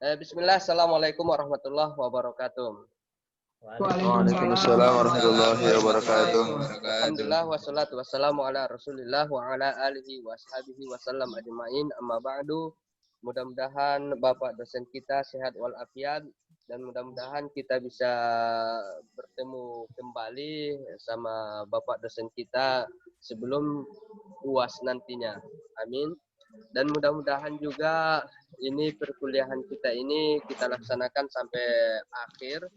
Bismillah, Assalamualaikum warahmatullahi wabarakatuh. Waalaikumsalam warahmatullahi wabarakatuh. Alhamdulillah wassalatu wassalamu ala Rasulillah wa ala alihi washabihi wasallam ajmain. Amma ba'du. Mudah-mudahan Bapak dosen kita sehat walafiat dan mudah-mudahan kita bisa bertemu kembali sama Bapak dosen kita sebelum UAS nantinya. Amin. Dan mudah-mudahan juga ini perkuliahan kita ini kita laksanakan sampai akhir.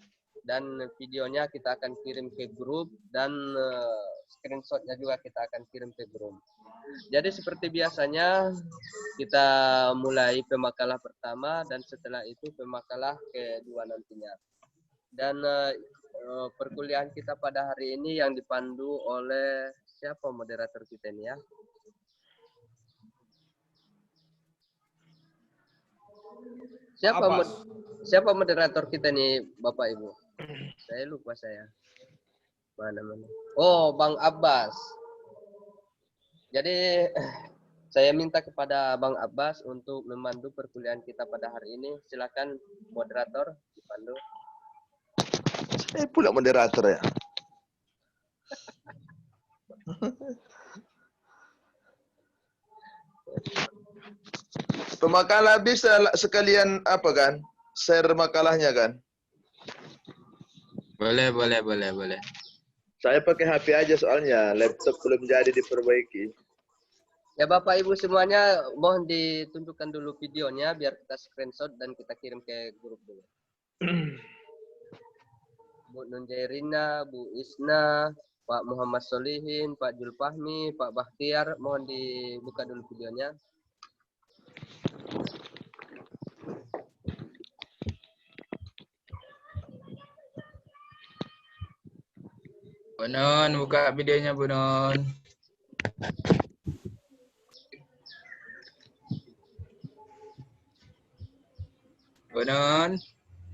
Dan videonya kita akan kirim ke grup dan screenshotnya juga kita akan kirim ke grup. Jadi seperti biasanya kita mulai pemakalah pertama dan setelah itu pemakalah kedua nantinya. Dan perkuliahan kita pada hari ini yang dipandu oleh siapa moderator kita ini ya? Siapa moderator kita nih Bapak Ibu? Saya lupa saya. Mana. Oh, Bang Abbas. Jadi saya minta kepada Bang Abbas untuk memandu perkuliahan kita pada hari ini. Silakan moderator dipandu. Saya pula moderator ya. Pemakalah bisa sekalian apa kan? Share makalahnya kan? Boleh. Saya pakai HP aja soalnya, laptop belum jadi diperbaiki. Ya Bapak Ibu semuanya mohon ditunjukkan dulu videonya biar kita screenshot dan kita kirim ke grup dulu. Bu Nunjairina, Bu Isna, Pak Muhammad Solihin, Pak Julfahmi, Pak Bakhtiar, mohon dibuka dulu videonya. Bu Non, buka videonya Bu Non. Bu Non.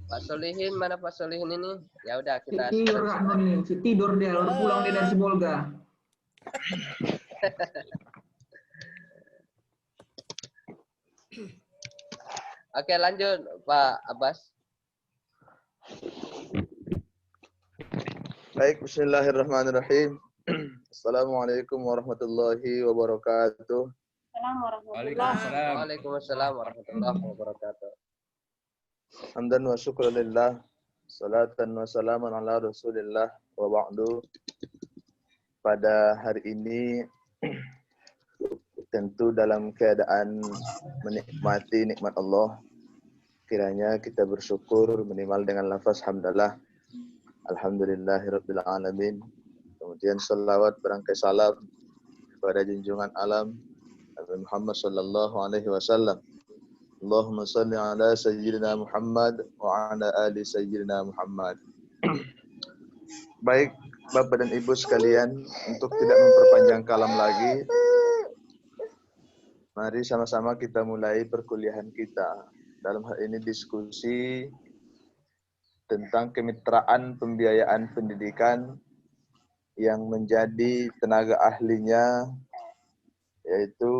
Pak Solihin, mana Pak Solihin ini? Ya udah kita tidur dia, udah pulang dia dari Sibolga. Oke, lanjut Pak Abbas. Baik, bismillahirrahmanirrahim. Assalamualaikum warahmatullahi wabarakatuh. Waalaikumsalam warahmatullahi wabarakatuh. Hamdan wa syukrulillah, salatan wa salaman ala Rasulillah wa ba'du. Pada hari ini tentu dalam keadaan menikmati nikmat Allah, kiranya kita bersyukur minimal dengan lafaz hamdalah. Alhamdulillahirabbil alamin. Kemudian salawat berangkai salam kepada junjungan alam Nabi Muhammad sallallahu alaihi wasallam. Allahumma salli ala sayyidina Muhammad wa ala ali sayyidina Muhammad. Baik Bapak dan Ibu sekalian, untuk tidak memperpanjang kalam lagi, mari sama-sama kita mulai perkuliahan kita. Dalam hal ini diskusi tentang kemitraan pembiayaan pendidikan yang menjadi tenaga ahlinya yaitu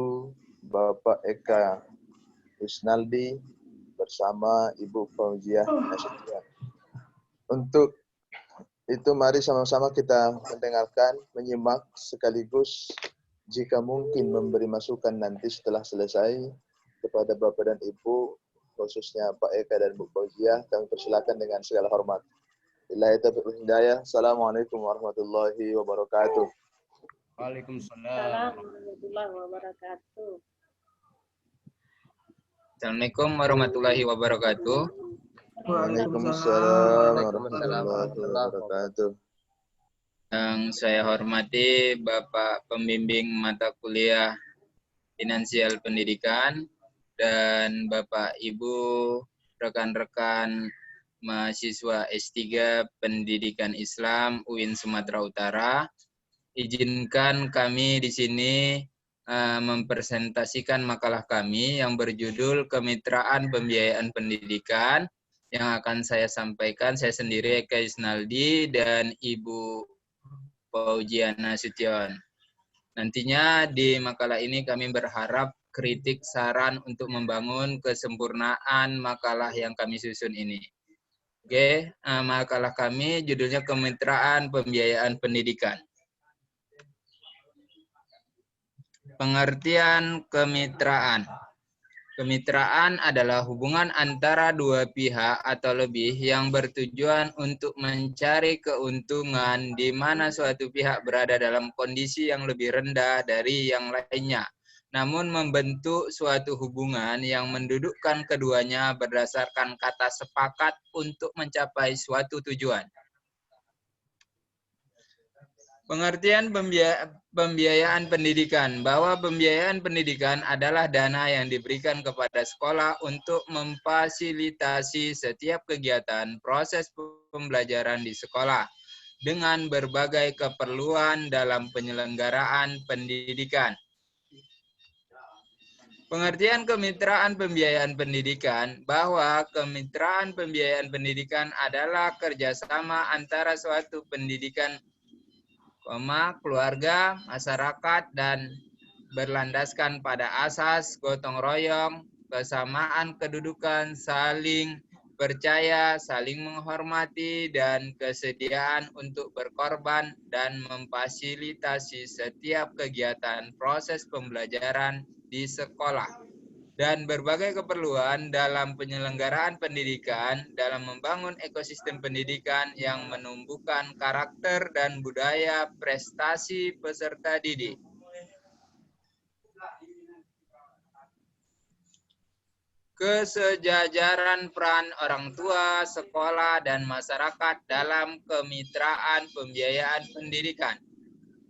Bapak Eka Wisnaldi bersama Ibu Fauziah Nasution. Untuk itu mari sama-sama kita mendengarkan, menyimak sekaligus jika mungkin memberi masukan nanti setelah selesai kepada Bapak dan Ibu, khususnya Pak Eka dan Bu Fauziah, kami persilakan dengan segala hormat. Billahi taufiq wal hidayah. Assalamualaikum warahmatullahi wabarakatuh. Waalaikumsalam warahmatullahi wabarakatuh. Assalamualaikum warahmatullahi wabarakatuh. Waalaikumsalam warahmatullahi wabarakatuh. Yang saya hormati Bapak Pembimbing Mata Kuliah Finansial Pendidikan dan Bapak Ibu rekan-rekan mahasiswa S3 Pendidikan Islam UIN Sumatera Utara. Izinkan kami di sini mempresentasikan makalah kami yang berjudul Kemitraan Pembiayaan Pendidikan yang akan saya sampaikan saya sendiri Eka Wisnaldi dan Ibu Fauziah Nasution. Nantinya di makalah ini kami berharap kritik, saran untuk membangun kesempurnaan makalah yang kami susun ini. Oke, makalah kami judulnya Kemitraan Pembiayaan Pendidikan. Pengertian kemitraan. Kemitraan adalah hubungan antara dua pihak atau lebih yang bertujuan untuk mencari keuntungan di mana suatu pihak berada dalam kondisi yang lebih rendah dari yang lainnya, namun membentuk suatu hubungan yang mendudukkan keduanya berdasarkan kata sepakat untuk mencapai suatu tujuan. Pengertian pembiayaan pendidikan, bahwa pembiayaan pendidikan adalah dana yang diberikan kepada sekolah untuk memfasilitasi setiap kegiatan proses pembelajaran di sekolah dengan berbagai keperluan dalam penyelenggaraan pendidikan. Pengertian kemitraan pembiayaan pendidikan, bahwa kemitraan pembiayaan pendidikan adalah kerjasama antara suatu pendidikan, keluarga, masyarakat, dan berlandaskan pada asas gotong royong, kesamaan kedudukan, saling percaya, saling menghormati, dan kesediaan untuk berkorban dan memfasilitasi setiap kegiatan proses pembelajaran di sekolah dan berbagai keperluan dalam penyelenggaraan pendidikan dalam membangun ekosistem pendidikan yang menumbuhkan karakter dan budaya prestasi peserta didik. Kesejajaran peran orang tua, sekolah, dan masyarakat dalam kemitraan pembiayaan pendidikan.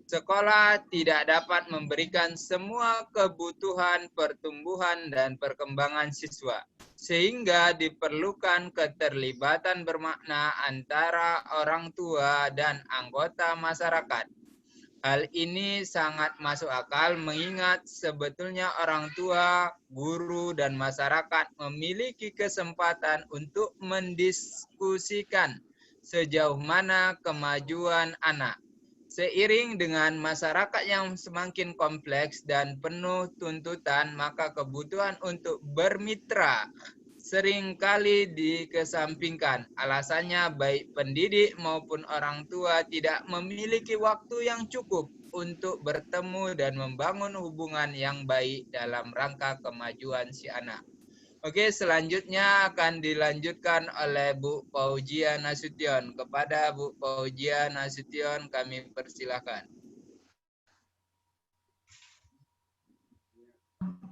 Sekolah tidak dapat memberikan semua kebutuhan pertumbuhan dan perkembangan siswa, sehingga diperlukan keterlibatan bermakna antara orang tua dan anggota masyarakat. Hal ini sangat masuk akal mengingat sebetulnya orang tua, guru, dan masyarakat memiliki kesempatan untuk mendiskusikan sejauh mana kemajuan anak. Seiring dengan masyarakat yang semakin kompleks dan penuh tuntutan, maka kebutuhan untuk bermitra seringkali dikesampingkan. Alasannya baik pendidik maupun orang tua tidak memiliki waktu yang cukup untuk bertemu dan membangun hubungan yang baik dalam rangka kemajuan si anak. Oke, selanjutnya akan dilanjutkan oleh Bu Fauzia Nasution. Kepada Bu Fauzia Nasution kami persilahkan.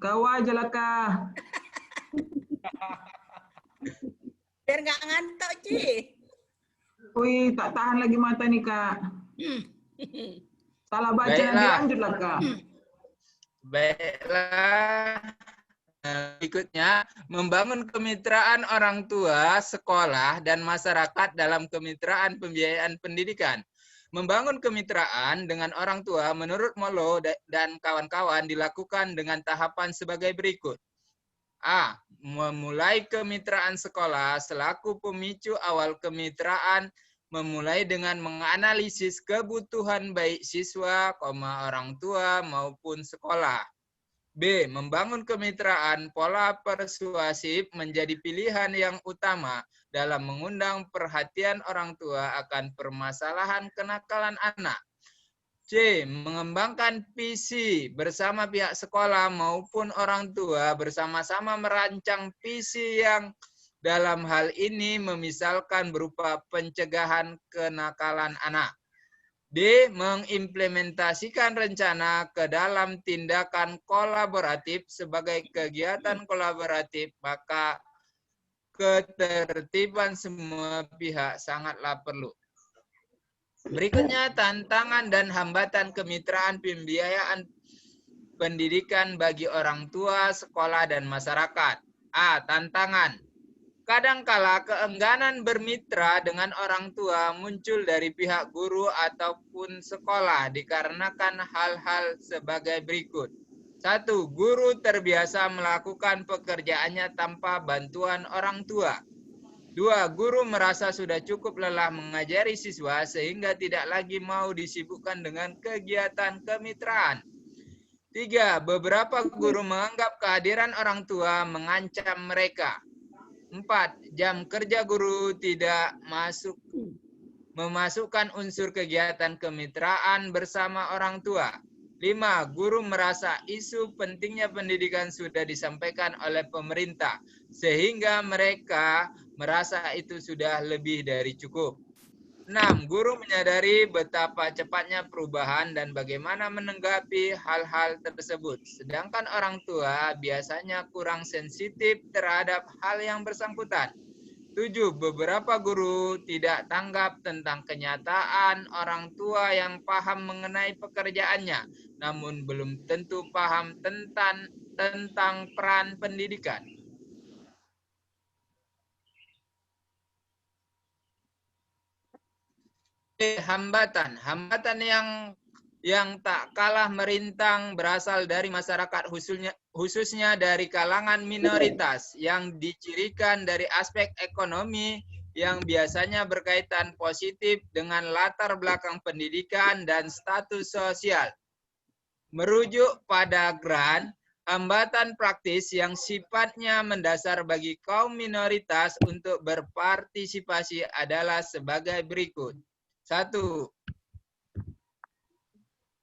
Kau aja lah, Kak. Biar nggak ngantuk, Ci. Wih, tak tahan lagi mata nih, Kak. Salah baca nanti lanjut lah, Kak. Baiklah. Berikutnya, membangun kemitraan orang tua, sekolah, dan masyarakat dalam kemitraan pembiayaan pendidikan. Membangun kemitraan dengan orang tua menurut Molo dan kawan-kawan dilakukan dengan tahapan sebagai berikut. A. Memulai kemitraan sekolah selaku pemicu awal kemitraan, memulai dengan menganalisis kebutuhan baik siswa, orang tua, maupun sekolah. B. Membangun kemitraan pola persuasif menjadi pilihan yang utama dalam mengundang perhatian orang tua akan permasalahan kenakalan anak. C. Mengembangkan visi bersama pihak sekolah maupun orang tua bersama-sama merancang visi yang dalam hal ini memisalkan berupa pencegahan kenakalan anak. D. Mengimplementasikan rencana ke dalam tindakan kolaboratif sebagai kegiatan kolaboratif, maka ketertiban semua pihak sangatlah perlu. Berikutnya, tantangan dan hambatan kemitraan pembiayaan pendidikan bagi orang tua, sekolah, dan masyarakat. A. Tantangan. Kadangkala keengganan bermitra dengan orang tua muncul dari pihak guru ataupun sekolah dikarenakan hal-hal sebagai berikut. 1. Guru terbiasa melakukan pekerjaannya tanpa bantuan orang tua. 2. Guru merasa sudah cukup lelah mengajari siswa sehingga tidak lagi mau disibukkan dengan kegiatan kemitraan. 3. Beberapa guru menganggap kehadiran orang tua mengancam mereka. 4. Jam kerja guru tidak memasukkan unsur kegiatan kemitraan bersama orang tua. 5. Guru merasa isu pentingnya pendidikan sudah disampaikan oleh pemerintah, sehingga mereka merasa itu sudah lebih dari cukup. 6. Guru menyadari betapa cepatnya perubahan dan bagaimana menanggapi hal-hal tersebut. Sedangkan orang tua biasanya kurang sensitif terhadap hal yang bersangkutan. 7. Beberapa guru tidak tanggap tentang kenyataan orang tua yang paham mengenai pekerjaannya, namun belum tentu paham tentang peran pendidikan. Hambatan yang tak kalah merintang berasal dari masyarakat, khususnya dari kalangan minoritas yang dicirikan dari aspek ekonomi yang biasanya berkaitan positif dengan latar belakang pendidikan dan status sosial. Merujuk pada Grant, hambatan praktis yang sifatnya mendasar bagi kaum minoritas untuk berpartisipasi adalah sebagai berikut. 1.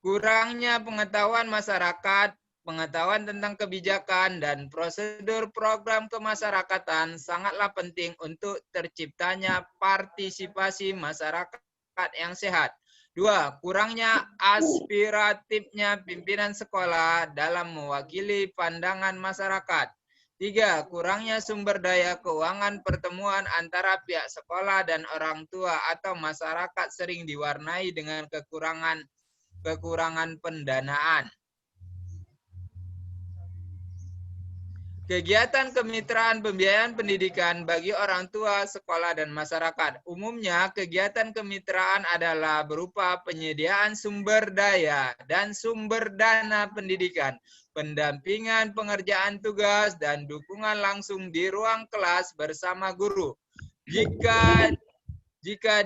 Kurangnya pengetahuan masyarakat, pengetahuan tentang kebijakan dan prosedur program kemasyarakatan sangatlah penting untuk terciptanya partisipasi masyarakat yang sehat. 2. Kurangnya aspiratifnya pimpinan sekolah dalam mewakili pandangan masyarakat. 3. Kurangnya sumber daya keuangan pertemuan antara pihak sekolah dan orang tua atau masyarakat sering diwarnai dengan kekurangan pendanaan. Kegiatan kemitraan pembiayaan pendidikan bagi orang tua, sekolah, dan masyarakat. Umumnya, kegiatan kemitraan adalah berupa penyediaan sumber daya dan sumber dana pendidikan, pendampingan pengerjaan tugas, dan dukungan langsung di ruang kelas bersama guru. Jika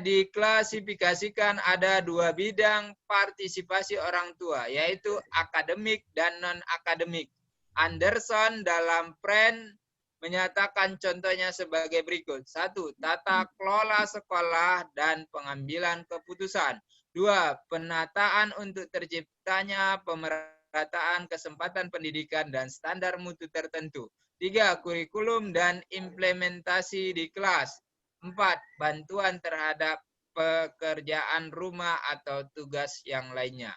diklasifikasikan ada 2 bidang partisipasi orang tua, yaitu akademik dan non-akademik. Anderson dalam Friend menyatakan contohnya sebagai berikut. 1. Tata kelola sekolah dan pengambilan keputusan. 2. Penataan untuk terciptanya pemerataan kesempatan pendidikan dan standar mutu tertentu. 3. Kurikulum dan implementasi di kelas. 4. Bantuan terhadap pekerjaan rumah atau tugas yang lainnya.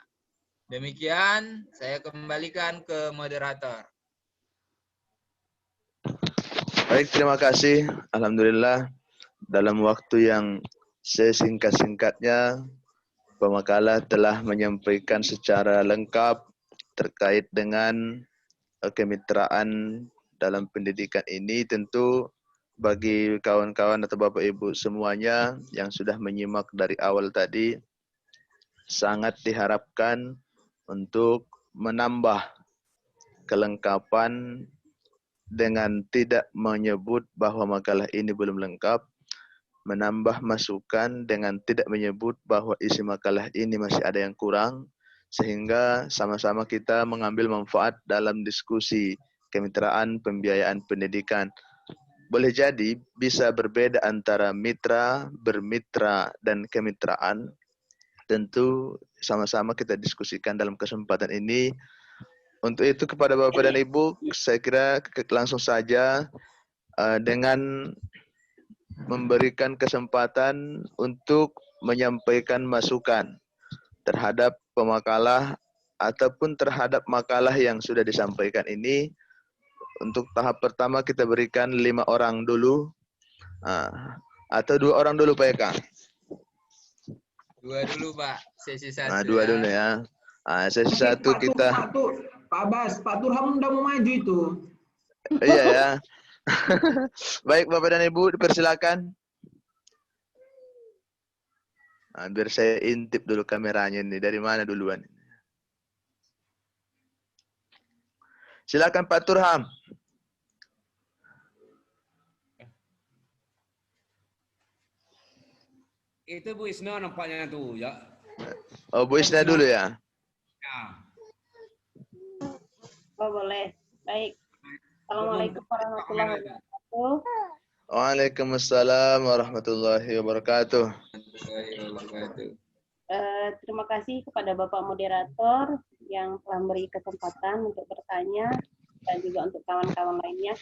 Demikian, saya kembalikan ke moderator. Baik, terima kasih. Alhamdulillah, dalam waktu yang sesingkat-singkatnya, pemakalah telah menyampaikan secara lengkap terkait dengan kemitraan dalam pendidikan ini. Tentu bagi kawan-kawan atau Bapak Ibu semuanya yang sudah menyimak dari awal tadi, sangat diharapkan untuk menambah kelengkapan dengan tidak menyebut bahwa makalah ini belum lengkap, menambah masukan dengan tidak menyebut bahwa isi makalah ini masih ada yang kurang, sehingga sama-sama kita mengambil manfaat dalam diskusi kemitraan pembiayaan pendidikan. Boleh jadi bisa berbeda antara mitra, bermitra, dan kemitraan. Tentu sama-sama kita diskusikan dalam kesempatan ini. Untuk itu kepada Bapak dan Ibu, saya kira langsung saja dengan memberikan kesempatan untuk menyampaikan masukan terhadap pemakalah ataupun terhadap makalah yang sudah disampaikan ini. Untuk tahap pertama kita berikan 5 orang dulu, atau 2 orang dulu Pak Eka. 2 dulu Pak, sesi 1. 2 dulu ya. Sesi 1 kita. Pak Bas, Pak Turham udah mau maju itu. Iya ya. Baik Bapak dan Ibu, dipersilakan. Biar saya intip dulu kameranya ini. Dari mana duluan? Silakan Pak Turham. Itu Bu Isna nampaknya tuh ya. Oh, Bu Isna dulu ya. Ya. Oh, boleh. Baik. Assalamualaikum warahmatullahi wabarakatuh. Waalaikumsalam warahmatullahi wabarakatuh. Terima kasih kepada Bapak Moderator yang telah memberi kesempatan untuk bertanya dan juga untuk kawan-kawan lainnya.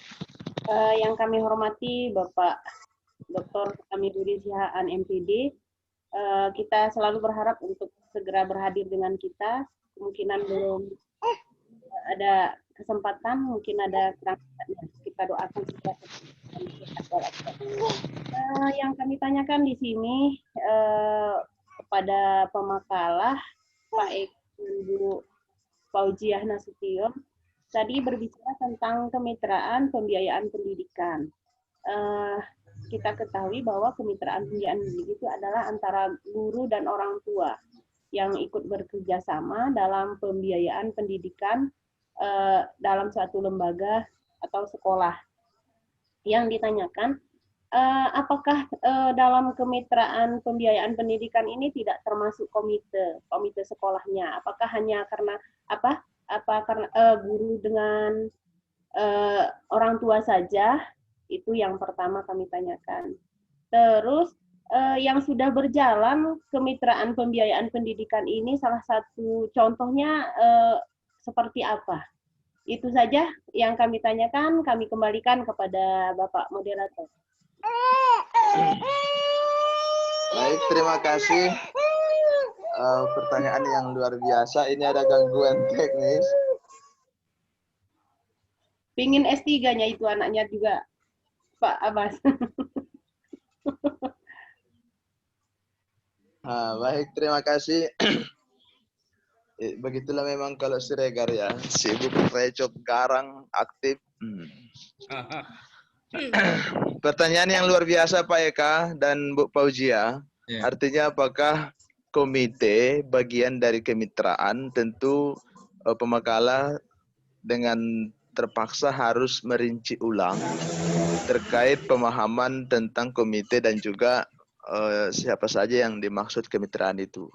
Yang kami hormati Bapak Dr. Amiruddin Sihaan MPD. Kita selalu berharap untuk segera berhadir dengan kita. Kemungkinan belum ada kesempatan, mungkin ada kerangkanya. Kita doakan segera. Yang kami tanyakan di sini kepada pemakalah Pak Eko dan Bu Fauziah Nasution tadi berbicara tentang kemitraan pembiayaan pendidikan. Kita ketahui bahwa kemitraan pembiayaan pendidikan itu adalah antara guru dan orang tua yang ikut bekerja sama dalam pembiayaan pendidikan dalam suatu lembaga atau sekolah. Yang ditanyakan, apakah dalam kemitraan pembiayaan pendidikan ini tidak termasuk komite sekolahnya? Apakah hanya karena karena guru dengan orang tua saja? Itu yang pertama kami tanyakan. Terus yang sudah berjalan kemitraan pembiayaan pendidikan ini salah satu contohnya seperti apa? Itu saja yang kami tanyakan, kami kembalikan kepada Bapak Moderator. Baik, terima kasih. Pertanyaan yang luar biasa. Ini ada gangguan teknis. Pingin S3-nya itu anaknya juga, Pak Abbas. Baik, terima kasih. Begitulah memang kalau Siregar ya, sibuk recok garang, aktif. Pertanyaan yang luar biasa Pak Eka dan Bu Fauzia. Artinya apakah komite bagian dari kemitraan? Tentu pemakalah dengan terpaksa harus merinci ulang terkait pemahaman tentang komite dan juga siapa saja yang dimaksud kemitraan itu.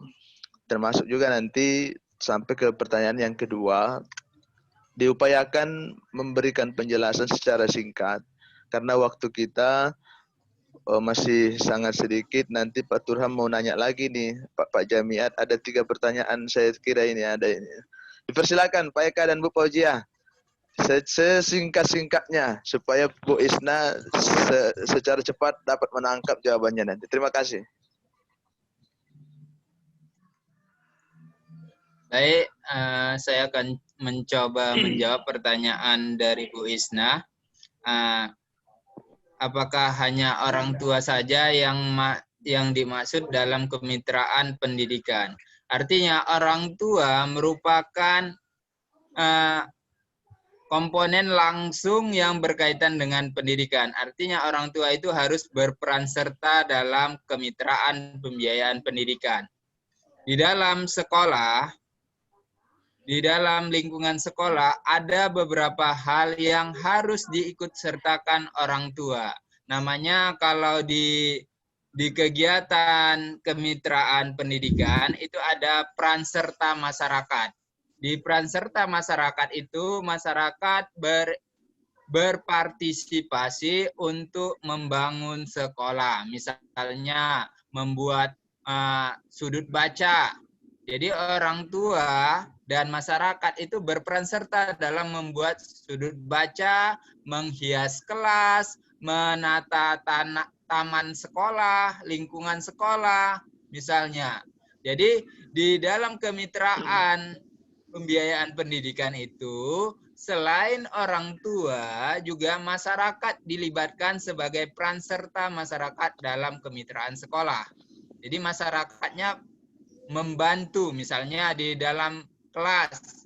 Termasuk juga nanti sampai ke pertanyaan yang kedua, diupayakan memberikan penjelasan secara singkat karena waktu kita masih sangat sedikit. Nanti Pak Turham mau nanya lagi nih, Pak Jamiat, ada 3 pertanyaan saya kira ini ada ini. Dipersilakan Pak Eka dan Bu Fauzia sesingkat-singkatnya supaya Bu Isna secara cepat dapat menangkap jawabannya nanti. Terima kasih. Baik, saya akan mencoba menjawab pertanyaan dari Bu Isna. Apakah hanya orang tua saja yang dimaksud dalam kemitraan pendidikan? Artinya orang tua merupakan komponen langsung yang berkaitan dengan pendidikan. Artinya orang tua itu harus berperan serta dalam kemitraan pembiayaan pendidikan. Di dalam sekolah, di dalam lingkungan sekolah ada beberapa hal yang harus diikutsertakan orang tua. Namanya kalau di kegiatan kemitraan pendidikan itu ada peran serta masyarakat. Di peran serta masyarakat itu masyarakat berpartisipasi untuk membangun sekolah. Misalnya membuat sudut baca. Jadi orang tua dan masyarakat itu berperan serta dalam membuat sudut baca, menghias kelas, menata taman sekolah, lingkungan sekolah, misalnya. Jadi di dalam kemitraan pembiayaan pendidikan itu, selain orang tua, juga masyarakat dilibatkan sebagai peran serta masyarakat dalam kemitraan sekolah. Jadi masyarakatnya membantu, misalnya di dalam kelas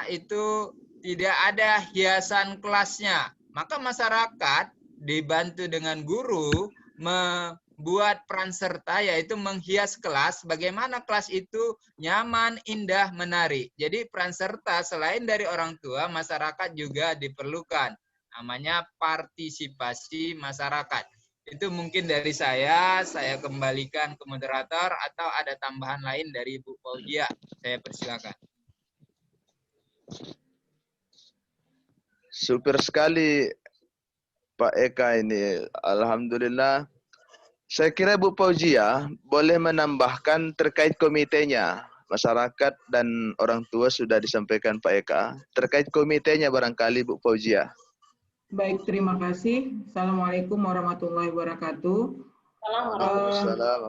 itu tidak ada hiasan kelasnya, maka masyarakat dibantu dengan guru membuat peran serta, yaitu menghias kelas bagaimana kelas itu nyaman, indah, menarik. Jadi peran serta selain dari orang tua, masyarakat juga diperlukan, namanya partisipasi masyarakat. Itu mungkin dari saya kembalikan ke moderator atau ada tambahan lain dari Bu Fauzia. Saya persilakan. Super sekali Pak Eka ini. Alhamdulillah. Saya kira Bu Fauzia boleh menambahkan terkait komitenya. Masyarakat dan orang tua sudah disampaikan Pak Eka. Terkait komitenya barangkali Bu Fauzia. Baik, terima kasih. Assalamualaikum warahmatullahi wabarakatuh. Waalaikumsalam.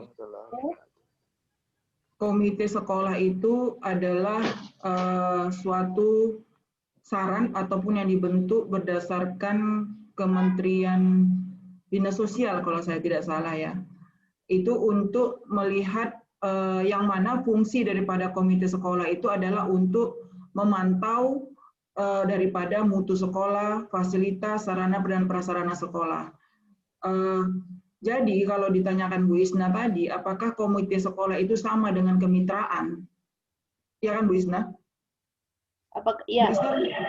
Komite sekolah itu adalah suatu saran ataupun yang dibentuk berdasarkan Kementerian Dinas Sosial kalau saya tidak salah ya. Itu untuk melihat yang mana fungsi daripada komite sekolah itu adalah untuk memantau daripada mutu sekolah, fasilitas, sarana dan prasarana sekolah. Jadi kalau ditanyakan Bu Isna tadi, apakah komite sekolah itu sama dengan kemitraan? Ya kan Bu Isna? Ya.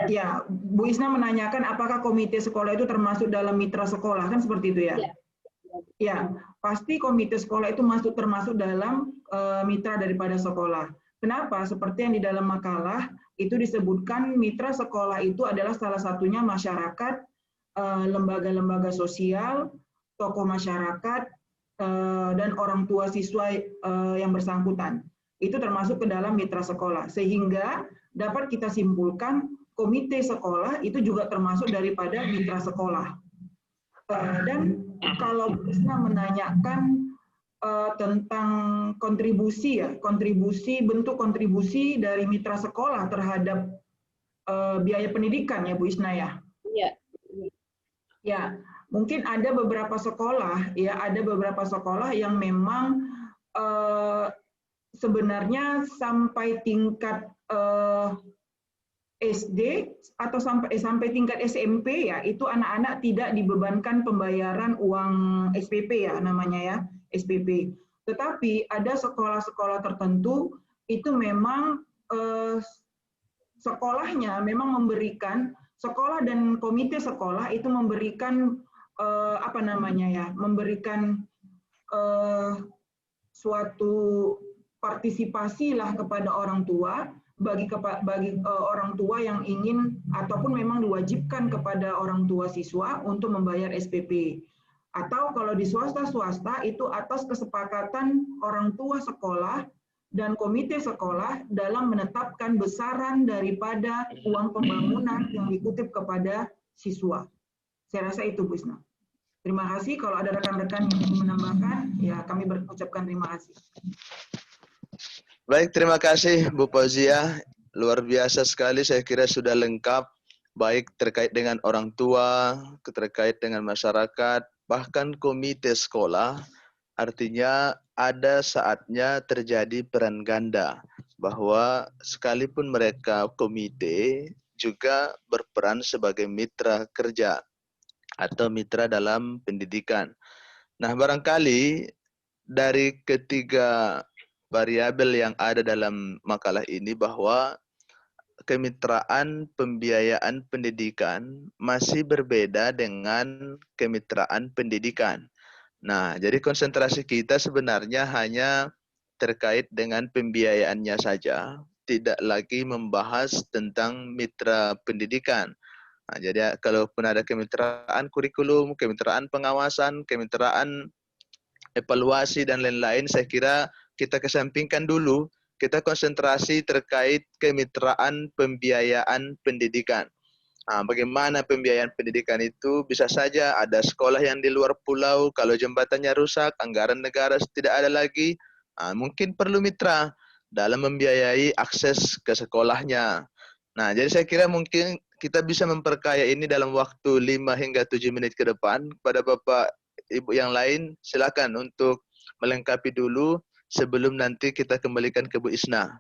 Ya, Bu Isna menanyakan apakah komite sekolah itu termasuk dalam mitra sekolah, kan seperti itu ya? Ya, pasti komite sekolah itu termasuk dalam mitra daripada sekolah. Kenapa? Seperti yang di dalam makalah itu disebutkan mitra sekolah itu adalah salah satunya masyarakat, lembaga-lembaga sosial, tokoh masyarakat, dan orang tua siswa yang bersangkutan. Itu termasuk ke dalam mitra sekolah. Sehingga dapat kita simpulkan komite sekolah itu juga termasuk daripada mitra sekolah. Dan kalau Bu Isna menanyakan tentang kontribusi ya, bentuk kontribusi dari mitra sekolah terhadap biaya pendidikan ya Bu Isna ya. Iya. Ya, mungkin ada beberapa sekolah yang memang sebenarnya sampai tingkat SD atau sampai tingkat SMP ya, itu anak-anak tidak dibebankan pembayaran uang SPP ya namanya ya, SPP. Tetapi ada sekolah-sekolah tertentu itu memang sekolahnya memang memberikan, sekolah dan komite sekolah itu memberikan memberikan suatu partisipasi lah kepada orang tua bagi orang tua yang ingin ataupun memang diwajibkan kepada orang tua siswa untuk membayar SPP. Atau kalau di swasta itu atas kesepakatan orang tua sekolah dan komite sekolah dalam menetapkan besaran daripada uang pembangunan yang dikutip kepada siswa. Saya rasa itu Bu Isna. Terima kasih. Kalau ada rekan-rekan yang ingin menambahkan, ya kami berucapkan terima kasih. Baik, terima kasih Bu Fauzia. Luar biasa sekali, saya kira sudah lengkap, baik terkait dengan orang tua, terkait dengan masyarakat, bahkan komite sekolah. Artinya ada saatnya terjadi peran ganda, bahwa sekalipun mereka komite, juga berperan sebagai mitra kerja atau mitra dalam pendidikan. Nah, barangkali dari ketiga variabel yang ada dalam makalah ini bahwa kemitraan pembiayaan pendidikan masih berbeda dengan kemitraan pendidikan. Nah, jadi konsentrasi kita sebenarnya hanya terkait dengan pembiayaannya saja, tidak lagi membahas tentang mitra pendidikan. Nah, jadi kalaupun ada kemitraan kurikulum, kemitraan pengawasan, kemitraan evaluasi dan lain-lain, saya kira kita kesampingkan dulu, kita konsentrasi terkait kemitraan pembiayaan pendidikan. Nah, bagaimana pembiayaan pendidikan itu? Bisa saja ada sekolah yang di luar pulau, kalau jembatannya rusak, anggaran negara tidak ada lagi, mungkin perlu mitra dalam membiayai akses ke sekolahnya. Nah, jadi saya kira mungkin kita bisa memperkaya ini dalam waktu 5 hingga 7 menit ke depan. Pada Bapak Ibu yang lain, silakan untuk melengkapi dulu sebelum nanti kita kembalikan ke Bu Isna.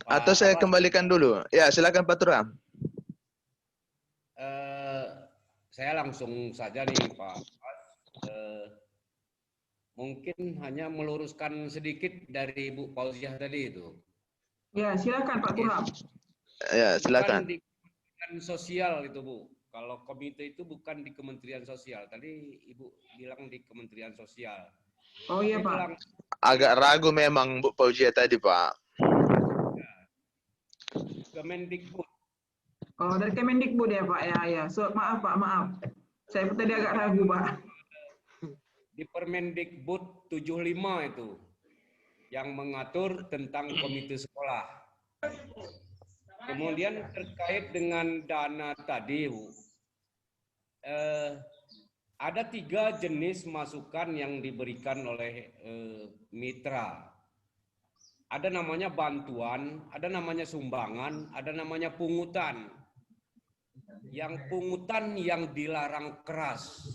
Atau saya kembalikan dulu. Ya, silakan Pak Turam. Saya langsung saja nih Pak. Mungkin hanya meluruskan sedikit dari Bu Fauziah tadi itu. Ya, silakan Pak Turam. Ya, silakan. Bukan di Kementerian Sosial itu Bu. Kalau komite itu bukan di Kementerian Sosial. Tadi Ibu bilang di Kementerian Sosial. Oh iya Pak. Agak ragu memang Bu Fauziah tadi Pak. Kemendikbud. Oh, dari Kemendikbud ya Pak ya, ya. So, maaf Pak, maaf. Saya tadi agak ragu Pak. Di Permendikbud 75 itu yang mengatur tentang komite sekolah. Kemudian terkait dengan dana tadi, Bu, ada 3 jenis masukan yang diberikan oleh mitra. Ada namanya bantuan, ada namanya sumbangan, ada namanya pungutan. Yang pungutan yang dilarang keras,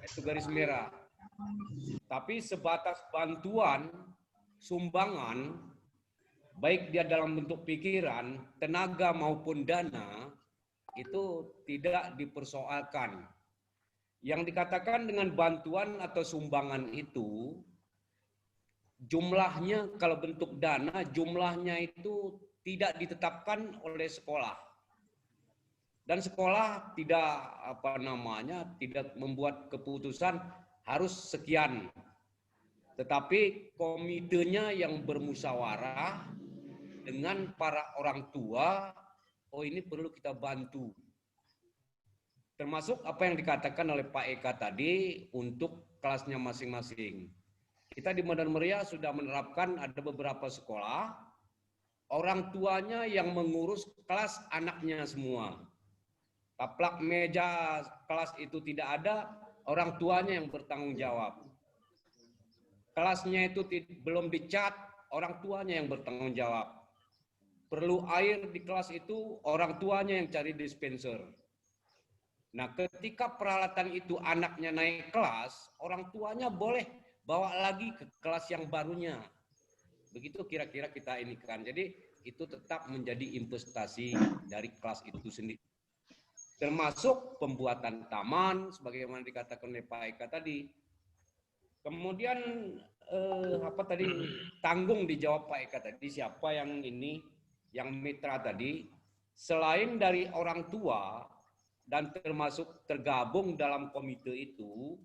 itu garis merah. Tapi sebatas bantuan, sumbangan, baik dia dalam bentuk pikiran, tenaga maupun dana, itu tidak dipersoalkan. Yang dikatakan dengan bantuan atau sumbangan itu, jumlahnya kalau bentuk dana, jumlahnya itu tidak ditetapkan oleh sekolah. Dan sekolah tidak tidak membuat keputusan harus sekian. Tetapi komitenya yang bermusyawarah dengan para orang tua, oh ini perlu kita bantu. Termasuk apa yang dikatakan oleh Pak Eka tadi untuk kelasnya masing-masing. Kita di Medan Meriah sudah menerapkan ada beberapa sekolah, orang tuanya yang mengurus kelas anaknya semua. Taplak meja kelas itu tidak ada, orang tuanya yang bertanggung jawab. Kelasnya itu belum dicat, orang tuanya yang bertanggung jawab. Perlu air di kelas itu, orang tuanya yang cari dispenser. Nah, ketika peralatan itu anaknya naik kelas, orang tuanya boleh bawa lagi ke kelas yang barunya. Begitu kira-kira kita ini kan. Jadi itu tetap menjadi investasi dari kelas itu sendiri. Termasuk pembuatan taman, sebagaimana dikatakan oleh Pak Eka tadi. Kemudian tanggung dijawab Pak Eka tadi, siapa yang ini, yang mitra tadi, selain dari orang tua dan termasuk tergabung dalam komite itu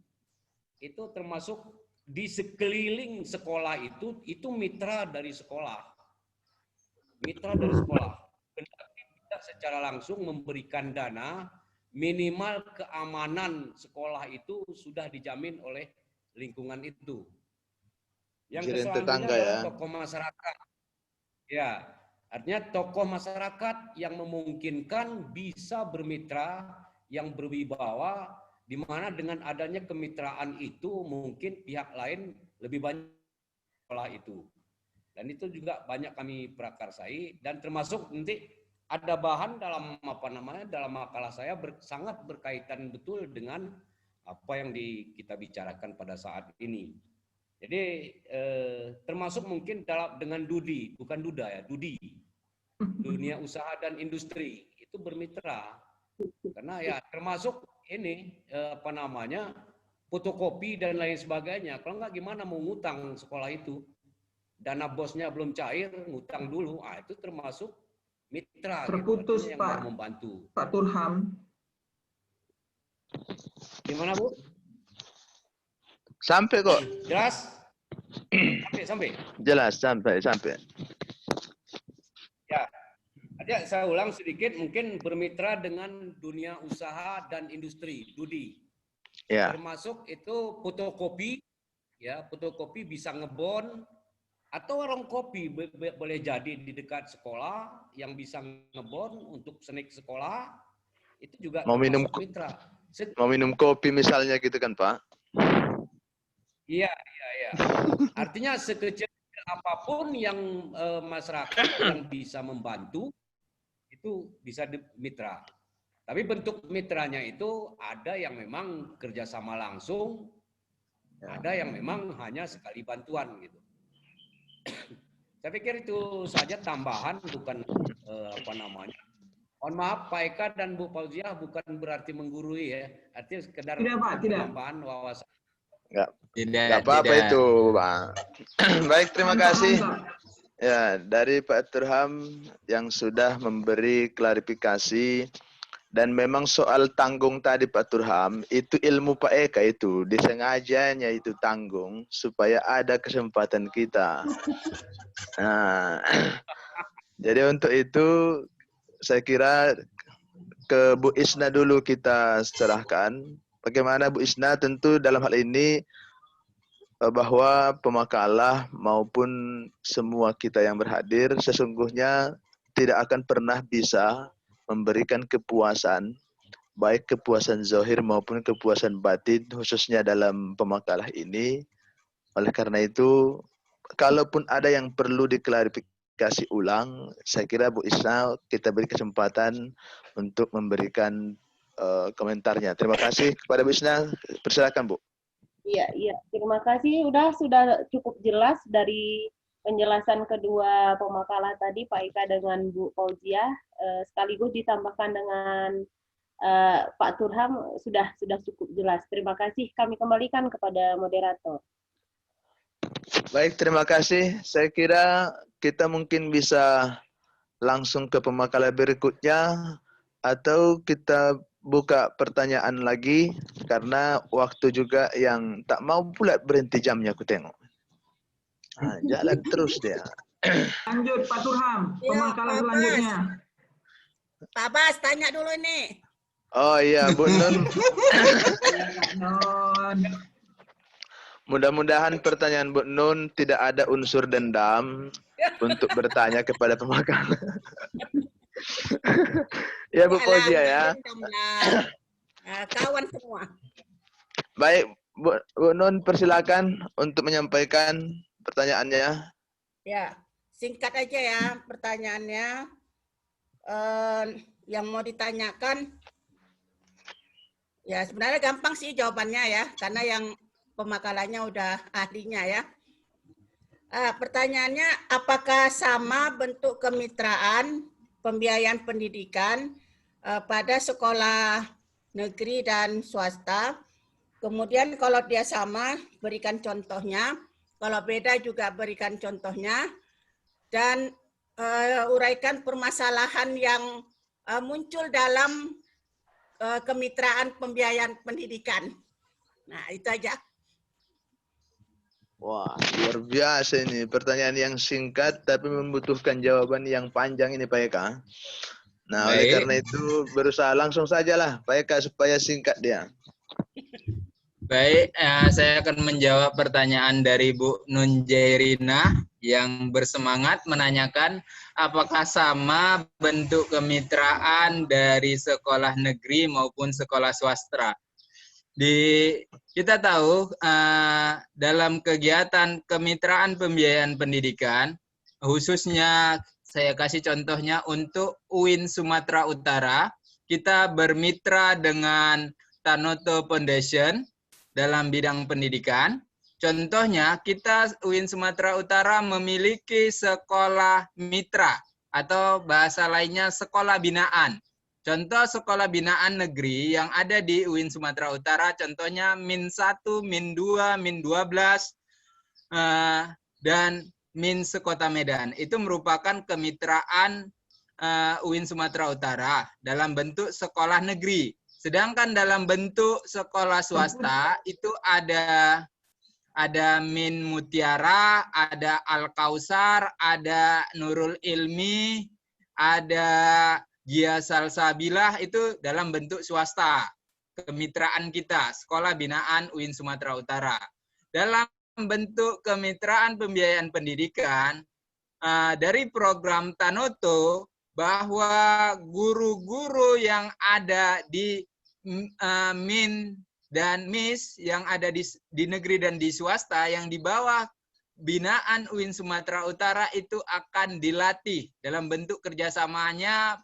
termasuk di sekeliling sekolah itu mitra dari sekolah. Mitra dari sekolah. Tidak secara langsung memberikan dana, minimal keamanan sekolah itu sudah dijamin oleh lingkungan itu. Yang selanjutnya adalah tokoh masyarakat. Ya, artinya tokoh masyarakat yang memungkinkan bisa bermitra, yang berwibawa, di mana dengan adanya kemitraan itu mungkin pihak lain lebih banyak sekolah itu. Dan itu juga banyak kami prakarsai, dan termasuk nanti ada bahan dalam dalam makalah saya sangat berkaitan betul dengan apa yang kita bicarakan pada saat ini. Jadi termasuk mungkin dengan Dudi, bukan Duda ya, Dudi. Dunia usaha dan industri itu bermitra. Karena ya termasuk ini fotokopi dan lain sebagainya. Kalau enggak gimana mau ngutang sekolah itu? Dana bosnya belum cair, ngutang dulu. Itu termasuk mitra. Terputus gitu, Pak. yang membantu. Pak Turham. Gimana Bu? Sampai kok. Jelas? Sampai. Jelas sampai. Ya. Ada saya ulang sedikit, mungkin bermitra dengan dunia usaha dan industri, Dudi. Ya. Termasuk itu fotokopi, ya fotokopi bisa ngebon, atau warung kopi boleh jadi di dekat sekolah yang bisa ngebon untuk snack sekolah, itu juga mau minum mitra. Mau minum kopi misalnya gitu kan Pak? Iya. Artinya sekecil apapun yang masyarakat yang bisa membantu, itu bisa mitra. Tapi bentuk mitranya itu ada yang memang kerjasama langsung, ada yang memang hanya sekali bantuan gitu. Saya pikir itu saja tambahan, bukan Mohon maaf Pak Eka dan Bu Fauziah, bukan berarti menggurui ya, artinya sekedar tambahan wawasan. Enggak apa-apa itu, Pak. Baik, terima kasih. Ya, dari Pak Turham yang sudah memberi klarifikasi. Dan memang soal tanggung tadi Pak Turham, itu ilmu Pak Eka itu, disengajanya itu tanggung supaya ada kesempatan kita. Nah, jadi untuk itu saya kira ke Bu Isna dulu kita serahkan. Bagaimana Bu Isna? Tentu dalam hal ini bahwa pemakalah maupun semua kita yang berhadir sesungguhnya tidak akan pernah bisa memberikan kepuasan, baik kepuasan zahir maupun kepuasan batin, khususnya dalam pemakalah ini. Oleh karena itu, kalaupun ada yang perlu diklarifikasi ulang, saya kira Bu Isna kita beri kesempatan untuk memberikan komentarnya. Terima kasih kepada Bu Isna. Persilakan, Bu. Iya. Terima kasih. Sudah cukup jelas dari penjelasan kedua pemakalah tadi, Pak Ika dengan Bu Fauziah, sekaligus ditambahkan dengan Pak Turham sudah cukup jelas. Terima kasih. Kami kembalikan kepada moderator. Baik, terima kasih. Saya kira kita mungkin bisa langsung ke pemakalah berikutnya atau kita buka pertanyaan lagi karena waktu juga yang tak mau pula berhenti jamnya aku tengok. Jalan terus dia. Lanjut Pak Turham, Iya, pemakalah Pak selanjutnya. Pak Bas, tanya dulu nih. Oh iya, Bu Nun. Non. Mudah-mudahan pertanyaan Bu Nun tidak ada unsur dendam untuk bertanya kepada pemakalah. Ya Bu Fauzia ya. Kawan semua. Baik, Bu Nun persilakan untuk menyampaikan pertanyaannya. Ya, singkat aja ya pertanyaannya. Yang mau ditanyakan, ya sebenarnya gampang sih jawabannya ya, karena yang pemakalahnya udah ahlinya ya. Pertanyaannya, apakah sama bentuk kemitraan pembiayaan pendidikan pada sekolah negeri dan swasta? Kemudian kalau dia sama, berikan contohnya. Kalau beda juga berikan contohnya. Dan uraikan permasalahan yang muncul dalam kemitraan pembiayaan pendidikan. Nah, itu aja. Wah, luar biasa ini. Pertanyaan yang singkat tapi membutuhkan jawaban yang panjang ini Pak Eka. Nah, oleh karena itu berusaha langsung sajalah Pak Eka supaya singkat dia. Baik, saya akan menjawab pertanyaan dari Bu Nunjairina yang bersemangat menanyakan apakah sama bentuk kemitraan dari sekolah negeri maupun sekolah swasta. Kita tahu dalam kegiatan kemitraan pembiayaan pendidikan, khususnya saya kasih contohnya untuk UIN Sumatera Utara, kita bermitra dengan Tanoto Foundation dalam bidang pendidikan. Contohnya, kita UIN Sumatera Utara memiliki sekolah mitra atau bahasa lainnya sekolah binaan. Contoh sekolah binaan negeri yang ada di UIN Sumatera Utara, contohnya Min 1, Min 2, Min 12, dan Min Sekota Medan. Itu merupakan kemitraan UIN Sumatera Utara dalam bentuk sekolah negeri. Sedangkan dalam bentuk sekolah swasta itu ada Min Mutiara, ada Al Kausar, ada Nurul Ilmi, ada Gia Salsabilah, itu dalam bentuk swasta. Kemitraan kita, sekolah binaan UIN Sumatera Utara. Dalam bentuk kemitraan pembiayaan pendidikan, dari program Tanoto, bahwa guru-guru yang ada di Min dan MIS yang ada di negeri dan di swasta yang di bawah binaan UIN Sumatera Utara itu akan dilatih dalam bentuk kerjasamanya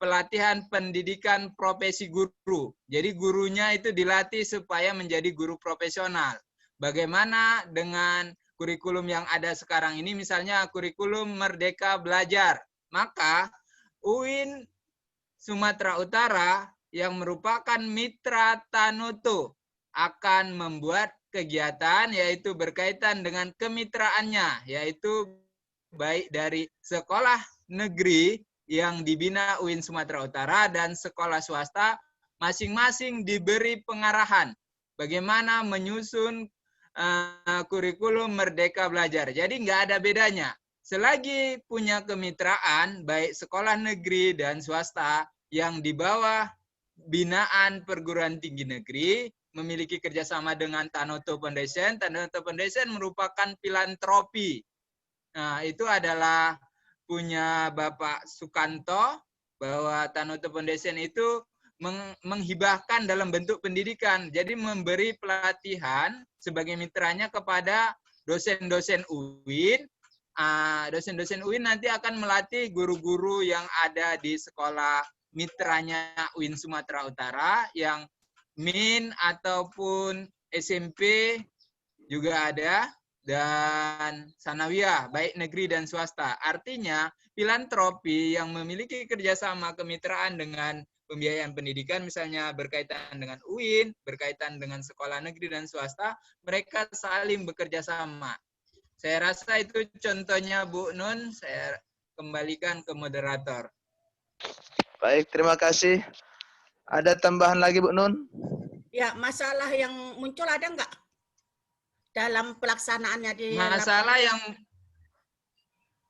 pelatihan pendidikan profesi guru. Jadi gurunya itu dilatih supaya menjadi guru profesional. Bagaimana dengan kurikulum yang ada sekarang ini, misalnya kurikulum Merdeka Belajar. Maka UIN Sumatera Utara yang merupakan mitra Tanoto akan membuat kegiatan yaitu berkaitan dengan kemitraannya, yaitu baik dari sekolah negeri yang dibina UIN Sumatera Utara dan sekolah swasta, masing-masing diberi pengarahan bagaimana menyusun kurikulum Merdeka Belajar. Jadi nggak ada bedanya. selagi punya kemitraan baik sekolah negeri dan swasta yang di bawah binaan perguruan tinggi negeri memiliki kerjasama dengan Tanoto Foundation. Tanoto Foundation merupakan filantropi. Nah, itu adalah punya Bapak Sukanto, bahwa Tanoto Foundation itu menghibahkan dalam bentuk pendidikan. Jadi memberi pelatihan sebagai mitranya kepada dosen-dosen UIN. Dosen-dosen UIN nanti akan melatih guru-guru yang ada di sekolah mitranya UIN Sumatera Utara, yang MIN ataupun SMP juga ada, dan sanawiyah, baik negeri dan swasta. Artinya, filantropi yang memiliki kerjasama kemitraan dengan pembiayaan pendidikan, misalnya berkaitan dengan UIN, berkaitan dengan sekolah negeri dan swasta, mereka saling bekerja sama. Saya rasa itu contohnya, Bu Nun. Saya kembalikan ke moderator. Baik, terima kasih. Ada tambahan lagi, Bu Nun? Ya, masalah yang muncul ada nggak dalam pelaksanaannya di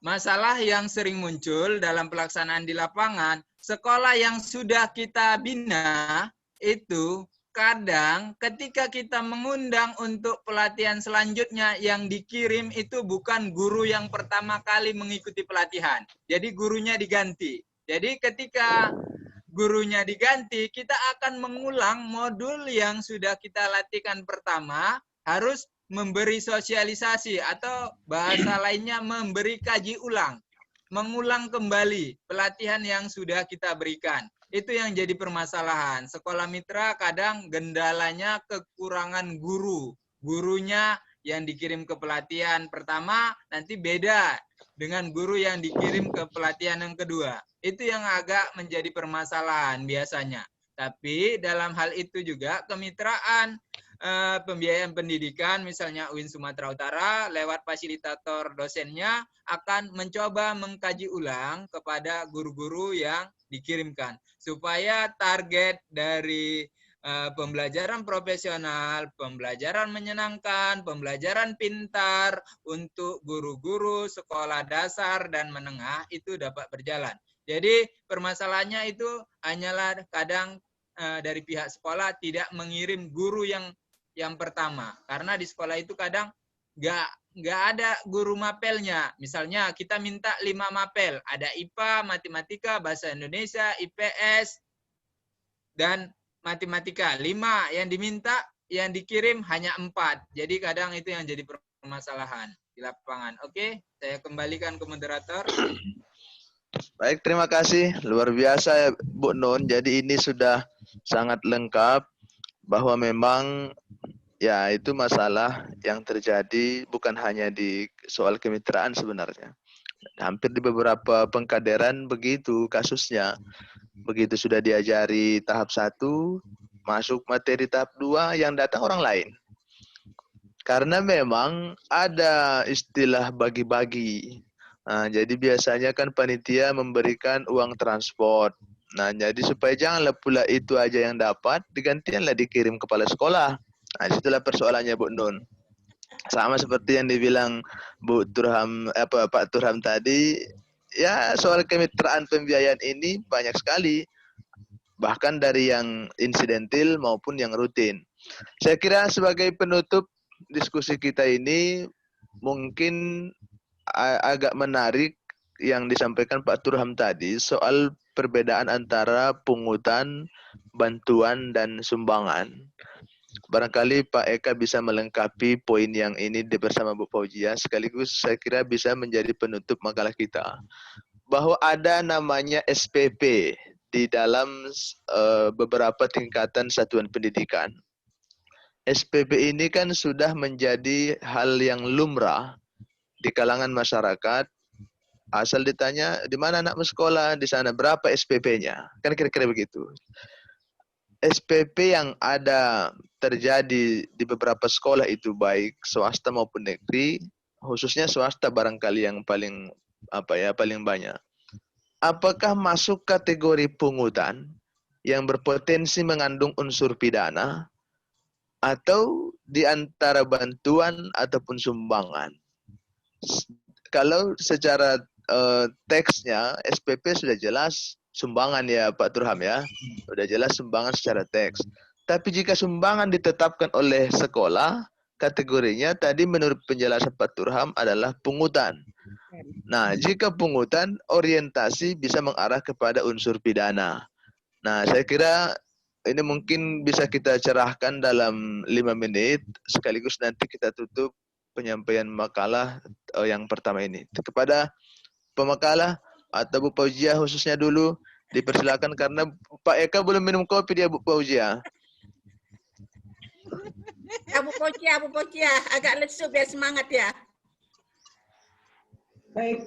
Masalah yang sering muncul dalam pelaksanaan di lapangan, sekolah yang sudah kita bina itu kadang ketika kita mengundang untuk pelatihan selanjutnya, yang dikirim itu bukan guru yang pertama kali mengikuti pelatihan. Jadi gurunya diganti. Jadi ketika gurunya diganti, kita akan mengulang modul yang sudah kita latihkan pertama, harus memberi sosialisasi, atau bahasa lainnya memberi kaji ulang, mengulang kembali pelatihan yang sudah kita berikan. Itu yang jadi permasalahan. Sekolah mitra kadang gendalanya kekurangan guru. Gurunya yang dikirim ke pelatihan pertama nanti beda dengan guru yang dikirim ke pelatihan yang kedua. Itu yang agak menjadi permasalahan biasanya. Tapi dalam hal itu juga kemitraan pembiayaan pendidikan, misalnya UIN Sumatera Utara lewat fasilitator dosennya akan mencoba mengkaji ulang kepada guru-guru yang dikirimkan, supaya target dari pembelajaran profesional, pembelajaran menyenangkan, pembelajaran pintar untuk guru-guru sekolah dasar dan menengah itu dapat berjalan. Jadi permasalahannya itu hanyalah kadang dari pihak sekolah tidak mengirim guru yang pertama, karena di sekolah itu kadang nggak ada guru mapelnya. Misalnya kita minta 5 mapel, ada IPA, matematika, bahasa Indonesia, IPS, dan matematika. 5 yang diminta, yang dikirim hanya 4. Jadi kadang itu yang jadi permasalahan di lapangan. Oke, saya kembalikan ke moderator. Baik, terima kasih. Luar biasa ya, Bu Nun. Jadi ini sudah sangat lengkap bahwa memang ya itu masalah yang terjadi bukan hanya di soal kemitraan sebenarnya. Hampir di beberapa pengkaderan begitu kasusnya. Begitu sudah diajari tahap 1, masuk materi tahap 2 yang datang orang lain. Karena memang ada istilah bagi-bagi. Nah, jadi biasanya kan panitia memberikan uang transport. Nah, jadi supaya janganlah pula itu aja yang dapat, digantianlah dikirim kepala sekolah. Nah, disitulah persoalannya, Bu Nun. Sama seperti yang dibilang Pak Turham tadi, ya soal kemitraan pembiayaan ini banyak sekali, bahkan dari yang insidentil maupun yang rutin. Saya kira sebagai penutup diskusi kita ini mungkin agak menarik yang disampaikan Pak Turham tadi soal perbedaan antara pungutan, bantuan, dan sumbangan. Barangkali Pak Eka bisa melengkapi poin yang ini bersama Bu Fauzia, sekaligus saya kira bisa menjadi penutup makalah kita. Bahwa ada namanya SPP di dalam beberapa tingkatan satuan pendidikan. SPP ini kan sudah menjadi hal yang lumrah di kalangan masyarakat. Asal ditanya, di mana anakmu sekolah? Di sana. Berapa SPP-nya? Kan kira-kira begitu. SPP yang ada terjadi di beberapa sekolah itu baik swasta maupun negeri, khususnya swasta barangkali yang paling banyak. Apakah masuk kategori pungutan yang berpotensi mengandung unsur pidana atau di antara bantuan ataupun sumbangan? kalau secara teksnya SPP sudah jelas sumbangan ya Pak Turham ya. Sudah jelas sumbangan secara teks. Tapi jika sumbangan ditetapkan oleh sekolah, kategorinya tadi menurut penjelasan Pak Turham adalah pungutan. Nah, jika pungutan, orientasi bisa mengarah kepada unsur pidana. Nah, saya kira ini mungkin bisa kita cerahkan dalam 5 menit, sekaligus nanti kita tutup penyampaian makalah yang pertama ini. Kepada pemakalah atau Bu Fauzia khususnya dulu, dipersilakan karena Pak Eka belum minum kopi dia Bu Fauzia. Bu Pocia, agak lesu biar semangat ya. Baik,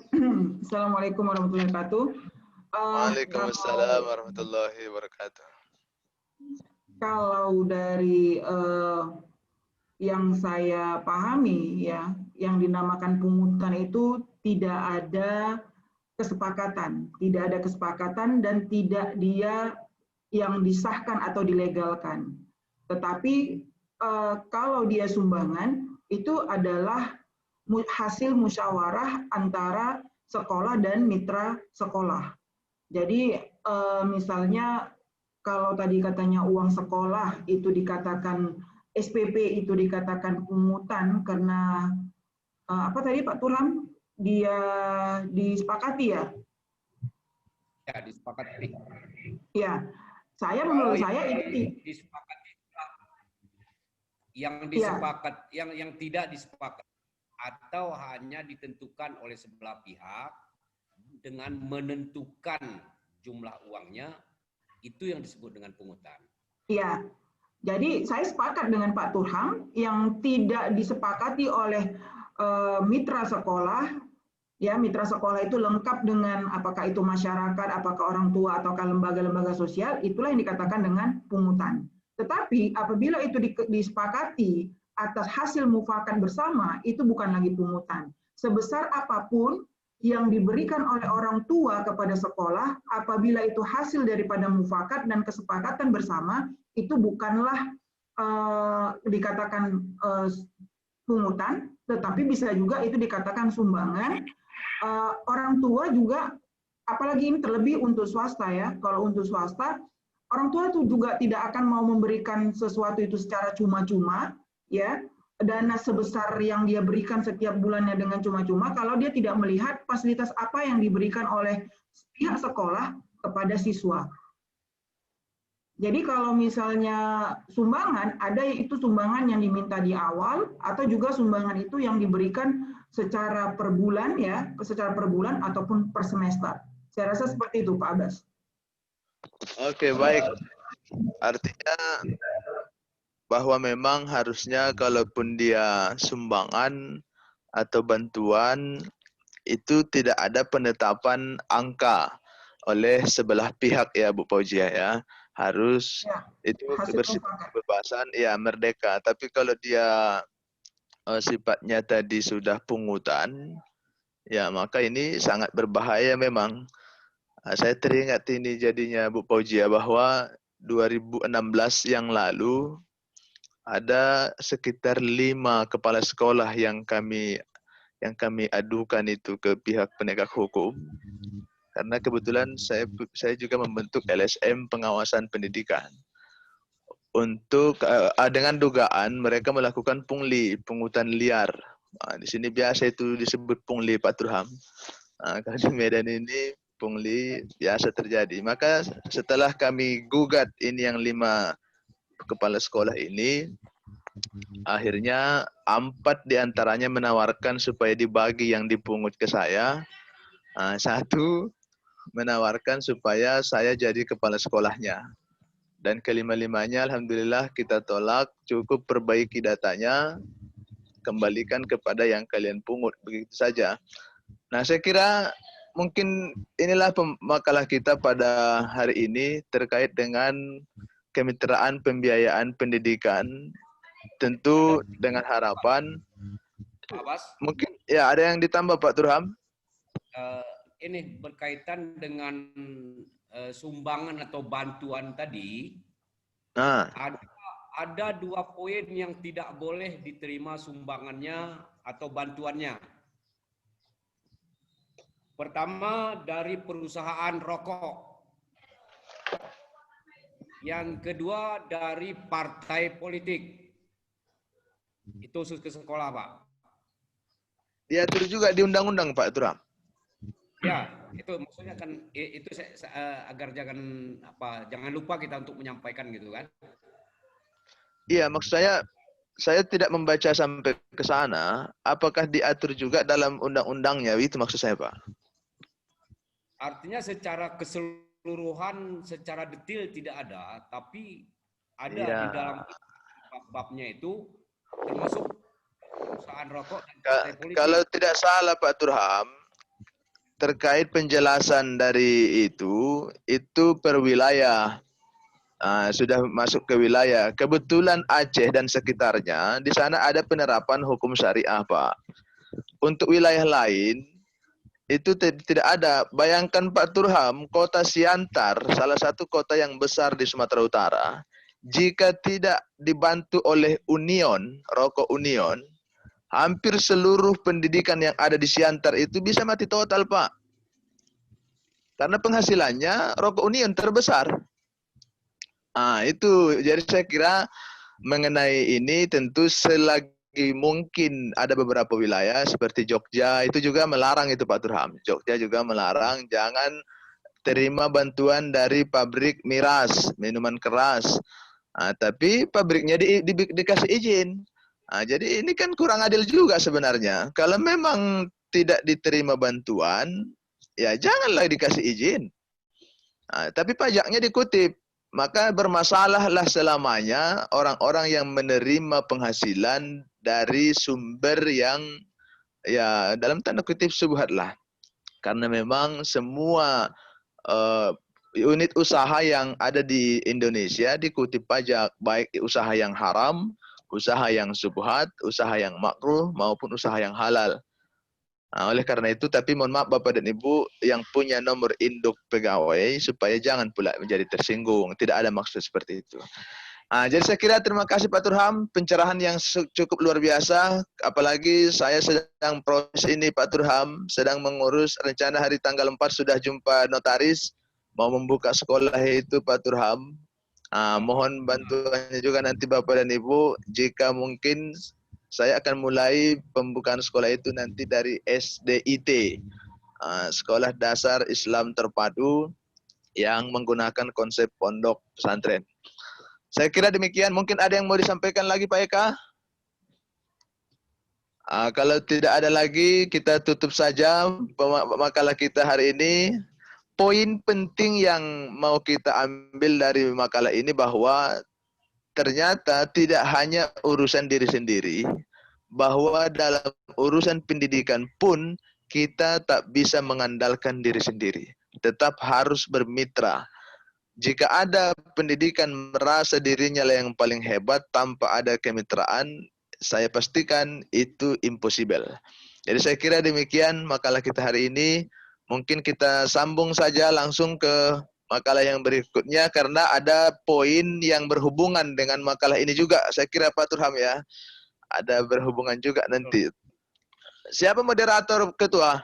Assalamualaikum warahmatullahi wabarakatuh. Waalaikumsalam warahmatullahi wabarakatuh. Kalau dari yang saya pahami ya, yang dinamakan pungutan itu tidak ada kesepakatan, dan tidak dia yang disahkan atau dilegalkan. Tetapi kalau dia sumbangan itu adalah hasil musyawarah antara sekolah dan mitra sekolah. Jadi misalnya kalau tadi katanya uang sekolah itu dikatakan SPP itu dikatakan pungutan karena apa tadi Pak Turham dia disepakati ya? Ya, disepakati. Ya, menurut saya itu disepakati yang disepakat, yang tidak disepakati atau hanya ditentukan oleh sebelah pihak dengan menentukan jumlah uangnya, itu yang disebut dengan pungutan. Iya, jadi saya sepakat dengan Pak Turham yang tidak disepakati oleh mitra sekolah. Ya, mitra sekolah itu lengkap dengan apakah itu masyarakat, apakah orang tua, ataukah lembaga-lembaga sosial, itulah yang dikatakan dengan pungutan. Tetapi apabila itu disepakati atas hasil mufakat bersama, itu bukan lagi pungutan. Sebesar apapun yang diberikan oleh orang tua kepada sekolah, apabila itu hasil daripada mufakat dan kesepakatan bersama, itu bukanlah dikatakan pungutan, tetapi bisa juga itu dikatakan sumbangan. Orang tua juga, apalagi ini terlebih untuk swasta ya, kalau untuk swasta, orang tua itu juga tidak akan mau memberikan sesuatu itu secara cuma-cuma, ya, dana sebesar yang dia berikan setiap bulannya dengan cuma-cuma kalau dia tidak melihat fasilitas apa yang diberikan oleh pihak sekolah kepada siswa. Jadi kalau misalnya sumbangan, ada itu sumbangan yang diminta di awal atau juga sumbangan itu yang diberikan secara per bulan ya, secara per bulan ataupun per semester. Saya rasa seperti itu Pak Abbas. Oke, baik. Artinya bahwa memang harusnya kalaupun dia sumbangan atau bantuan itu tidak ada penetapan angka oleh sebelah pihak ya Bu Fauzia ya. Harus itu bersifat kebebasan ya merdeka. Tapi kalau dia sifatnya tadi sudah pungutan ya maka ini sangat berbahaya memang. Saya teringat ini jadinya Bu Fauzia bahwa 2016 yang lalu ada sekitar 5 kepala sekolah yang kami adukan itu ke pihak penegak hukum. Karena kebetulan saya juga membentuk LSM pengawasan pendidikan. Untuk dengan dugaan mereka melakukan pungutan liar. Di sini biasa itu disebut pungli Pak Turham. Kalau di Medan ini pungli biasa terjadi. Maka setelah kami gugat ini yang 5 kepala sekolah ini, akhirnya 4 diantaranya menawarkan supaya dibagi yang dipungut ke saya. 1 menawarkan supaya saya jadi kepala sekolahnya. Dan kelima-limanya alhamdulillah kita tolak, cukup perbaiki datanya, kembalikan kepada yang kalian pungut, begitu saja. Nah, saya kira mungkin inilah makalah kita pada hari ini terkait dengan kemitraan pembiayaan pendidikan. Tentu dengan harapan mungkin ya ada yang ditambah Pak Turham. Ini berkaitan dengan sumbangan atau bantuan tadi. Ada 2 poin yang tidak boleh diterima sumbangannya atau bantuannya. Pertama dari perusahaan rokok. Yang kedua dari partai politik. Itu khusus ke sekolah, Pak. Diatur juga di undang-undang, Pak Turam. Ya, itu maksudnya kan itu agar jangan lupa kita untuk menyampaikan gitu kan. Iya, maksud saya tidak membaca sampai ke sana. Apakah diatur juga dalam undang-undangnya? Itu maksud saya, Pak. Artinya secara keseluruhan, secara detail tidak ada, tapi ada di dalam bab-babnya itu termasuk perusahaan rokok dan partai politik. Kalau tidak salah Pak Turham, terkait penjelasan dari itu per wilayah. Sudah masuk ke wilayah. Kebetulan Aceh dan sekitarnya, di sana ada penerapan hukum syariah, Pak. Untuk wilayah lain, itu tidak ada. Bayangkan Pak Turham, kota Siantar, salah satu kota yang besar di Sumatera Utara, jika tidak dibantu oleh Union, Rokok Union, hampir seluruh pendidikan yang ada di Siantar itu bisa mati total, Pak. Karena penghasilannya Rokok Union terbesar. Itu. Jadi saya kira mengenai ini tentu selagi mungkin ada beberapa wilayah seperti Jogja itu juga melarang itu Pak Turham. Jogja juga melarang jangan terima bantuan dari pabrik miras, minuman keras. Tapi pabriknya dikasih izin. Jadi ini kan kurang adil juga sebenarnya. Kalau memang tidak diterima bantuan, ya janganlah dikasih izin. Tapi pajaknya dikutip. Maka bermasalahlah selamanya orang-orang yang menerima penghasilan dari sumber yang ya dalam tanda kutip syubhat lah. Karena memang semua unit usaha yang ada di Indonesia dikutip pajak, baik usaha yang haram, usaha yang syubhat, usaha yang makruh maupun usaha yang halal. Oleh karena itu, tapi mohon maaf Bapak dan Ibu yang punya nomor induk pegawai supaya jangan pula menjadi tersinggung. Tidak ada maksud seperti itu. Jadi saya kira terima kasih Pak Turham, pencerahan yang cukup luar biasa. Apalagi saya sedang proses ini Pak Turham, sedang mengurus rencana hari tanggal 4 sudah jumpa notaris, mau membuka sekolah itu Pak Turham. Mohon bantuannya juga nanti Bapak dan Ibu, jika mungkin saya akan mulai pembukaan sekolah itu nanti dari SDIT, Sekolah Dasar Islam Terpadu yang menggunakan konsep pondok pesantren. Saya kira demikian. Mungkin ada yang mau disampaikan lagi Pak Eka? Kalau tidak ada lagi, kita tutup saja makalah kita hari ini. Poin penting yang mau kita ambil dari makalah ini bahwa ternyata tidak hanya urusan diri sendiri, bahwa dalam urusan pendidikan pun kita tak bisa mengandalkan diri sendiri. Tetap harus bermitra. Jika ada pendidikan merasa dirinya lah yang paling hebat tanpa ada kemitraan, saya pastikan itu impossible. Jadi saya kira demikian makalah kita hari ini. Mungkin kita sambung saja langsung ke makalah yang berikutnya karena ada poin yang berhubungan dengan makalah ini juga. Saya kira Pak Turham ya, ada berhubungan juga nanti. Siapa moderator ketua?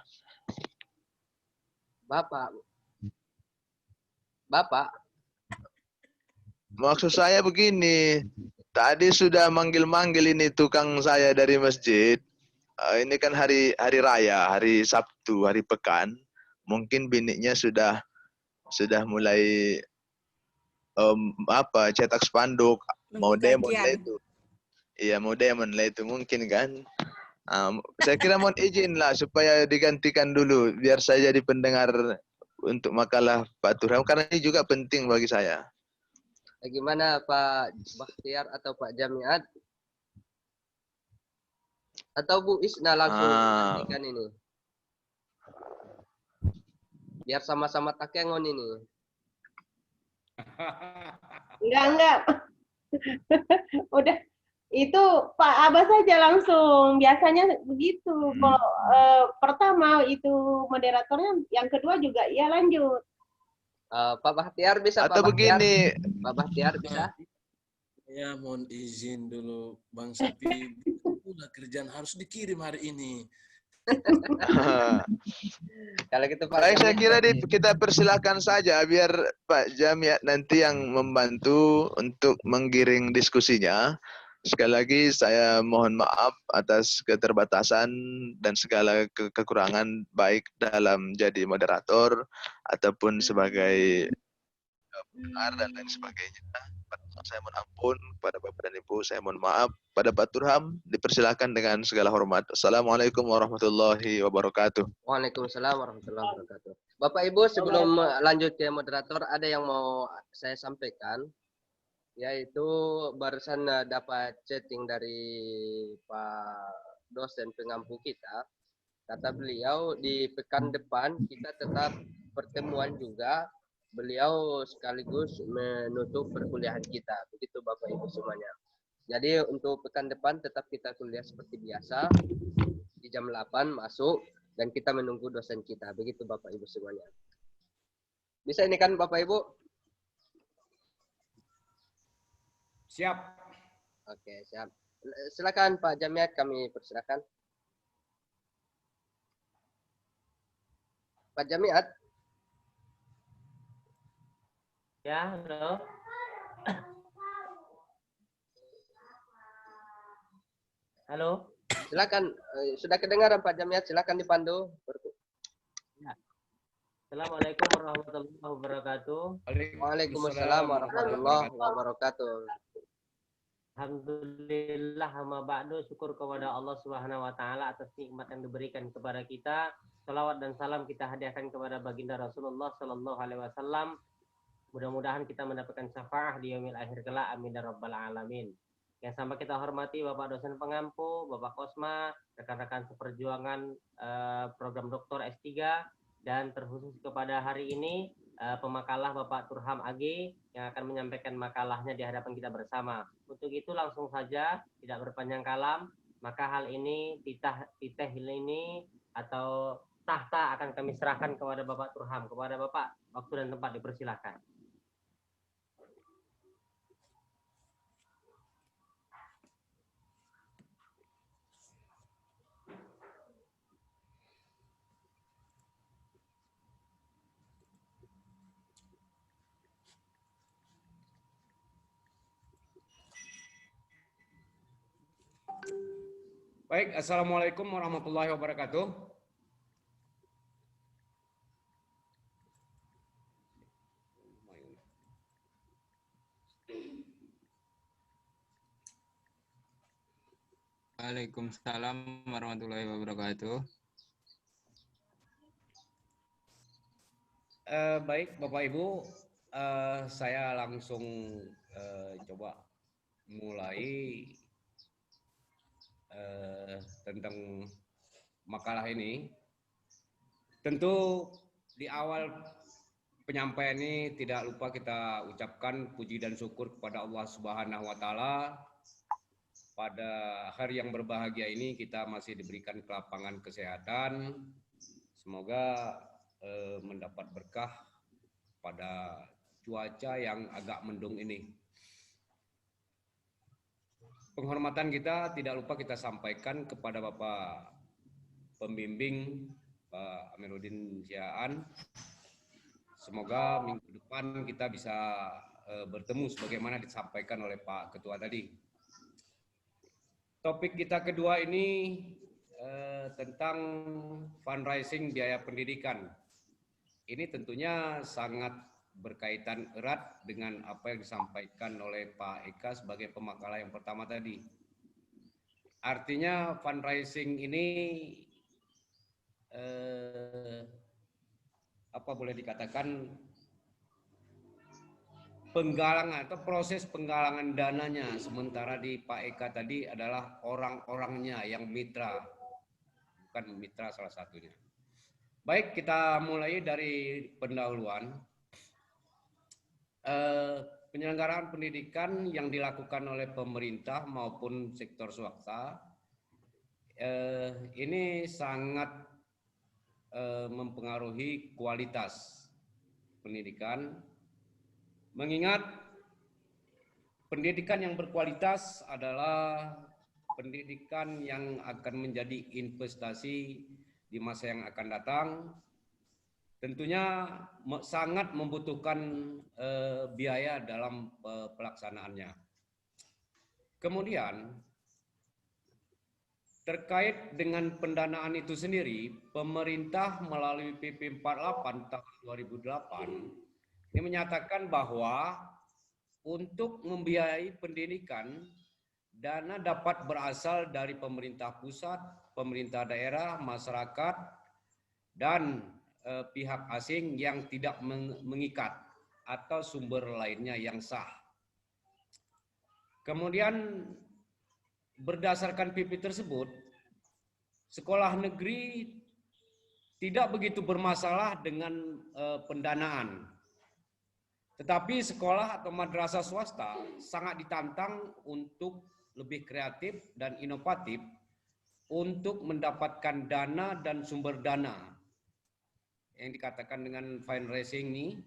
Bapak. Maksud saya begini, tadi sudah manggil-manggil ini tukang saya dari masjid. Ini kan hari raya, hari Sabtu, hari pekan. Mungkin biniknya sudah mulai cetak spanduk, mau demo lah itu. Iya, mau demo lah itu mungkin kan. Saya kira mohon izin lah supaya digantikan dulu biar saya jadi pendengar untuk makalah Pak Turham karena ini juga penting bagi saya. Bagaimana Pak Bakhtiar atau Pak Jamiat? Atau Bu Isna langsung menggantikan ini? Biar sama-sama takengon ini. Enggak. Udah, itu Pak Abbas saja langsung. Biasanya begitu. Kalau pertama itu moderatornya, yang kedua juga ya lanjut. Pak Bakhtiar bisa. Atau Pak Bakhtiar. begini. Pak Bakhtiar bisa. Ya mohon izin dulu Bang Sapi. Udah kerjaan harus dikirim hari ini. Kalau gitu Pak Baik, saya Jamiat, kira kita persilahkan saja biar Pak Jamiat nanti yang membantu untuk menggiring diskusinya. Sekali lagi saya mohon maaf atas keterbatasan dan segala kekurangan baik dalam jadi moderator ataupun sebagai pendengar dan lain sebagainya. Saya mohon ampun kepada Bapak dan Ibu, saya mohon maaf. Pada Pak Turham, dipersilahkan dengan segala hormat. Assalamualaikum warahmatullahi wabarakatuh. Waalaikumsalam warahmatullahi wabarakatuh. Bapak Ibu, sebelum lanjut ke moderator, ada yang mau saya sampaikan, yaitu barusan dapat chatting dari Pak dosen pengampu kita. Kata beliau di pekan depan kita tetap pertemuan juga. Beliau sekaligus menutup perkuliahan kita. Begitu Bapak Ibu semuanya. Jadi untuk pekan depan tetap kita kuliah seperti biasa. Di jam 8 masuk dan kita menunggu dosen kita. Begitu Bapak Ibu semuanya. Bisa ini kan Bapak Ibu? Siap. Oke, siap. Silakan Pak Jamiat, kami persilakan. Pak Jamiat. Ya, halo. Halo. Silakan, sudah kedengaran Pak Jamiat, silakan dipandu. Ya. Assalamualaikum warahmatullahi wabarakatuh. Waalaikumsalam warahmatullahi wabarakatuh. Alhamdulillah, amma ba'du, syukur kepada Allah Subhanahu wa taala atas nikmat yang diberikan kepada kita. Salawat dan salam kita hadiahkan kepada baginda Rasulullah sallallahu alaihi wasallam. Mudah-mudahan kita mendapatkan syafaat di yaumil akhir kelak, amin ya rabbal alamin. Yang sama kita hormati Bapak dosen pengampu, Bapak Kosma, rekan-rekan seperjuangan program doktor S3, dan terkhusus kepada hari ini pemakalah Bapak Turham AG yang akan menyampaikan makalahnya di hadapan kita bersama. Untuk itu langsung saja, tidak berpanjang kalam, maka hal ini, titeh ini atau tahta akan kami serahkan kepada Bapak Turham. Kepada Bapak, waktu dan tempat dipersilahkan. Baik, Assalamualaikum warahmatullahi wabarakatuh. Waalaikumsalam warahmatullahi wabarakatuh. Baik, Bapak Ibu, saya langsung coba mulai tentang makalah ini. Tentu di awal penyampaian ini tidak lupa kita ucapkan puji dan syukur kepada Allah Subhanahu wa taala. Pada hari yang berbahagia ini kita masih diberikan kelapangan kesehatan. Semoga mendapat berkah pada cuaca yang agak mendung ini. Penghormatan kita tidak lupa kita sampaikan kepada Bapak Pembimbing Pak Amiruddin Syaan. Semoga minggu depan kita bisa bertemu sebagaimana disampaikan oleh Pak Ketua tadi. Topik kita kedua ini tentang fundraising biaya pendidikan. Ini tentunya sangat berkaitan erat dengan apa yang disampaikan oleh Pak Eka sebagai pemakalah yang pertama tadi. Artinya fundraising ini apa boleh dikatakan penggalangan atau proses penggalangan dananya, sementara di Pak Eka tadi adalah orang-orangnya yang mitra, bukan mitra salah satunya. Baik, kita mulai dari pendahuluan. Penyelenggaraan pendidikan yang dilakukan oleh pemerintah maupun sektor swasta ini sangat mempengaruhi kualitas pendidikan, mengingat pendidikan yang berkualitas adalah pendidikan yang akan menjadi investasi di masa yang akan datang, tentunya sangat membutuhkan biaya dalam pelaksanaannya. Kemudian, terkait dengan pendanaan itu sendiri, pemerintah melalui PP 48 tahun 2008 ini menyatakan bahwa untuk membiayai pendidikan, dana dapat berasal dari pemerintah pusat, pemerintah daerah, masyarakat, dan pihak asing yang tidak mengikat atau sumber lainnya yang sah. Kemudian berdasarkan PP tersebut, sekolah negeri tidak begitu bermasalah dengan pendanaan. Tetapi sekolah atau madrasah swasta sangat ditantang untuk lebih kreatif dan inovatif untuk mendapatkan dana dan sumber dana yang dikatakan dengan fundraising ini,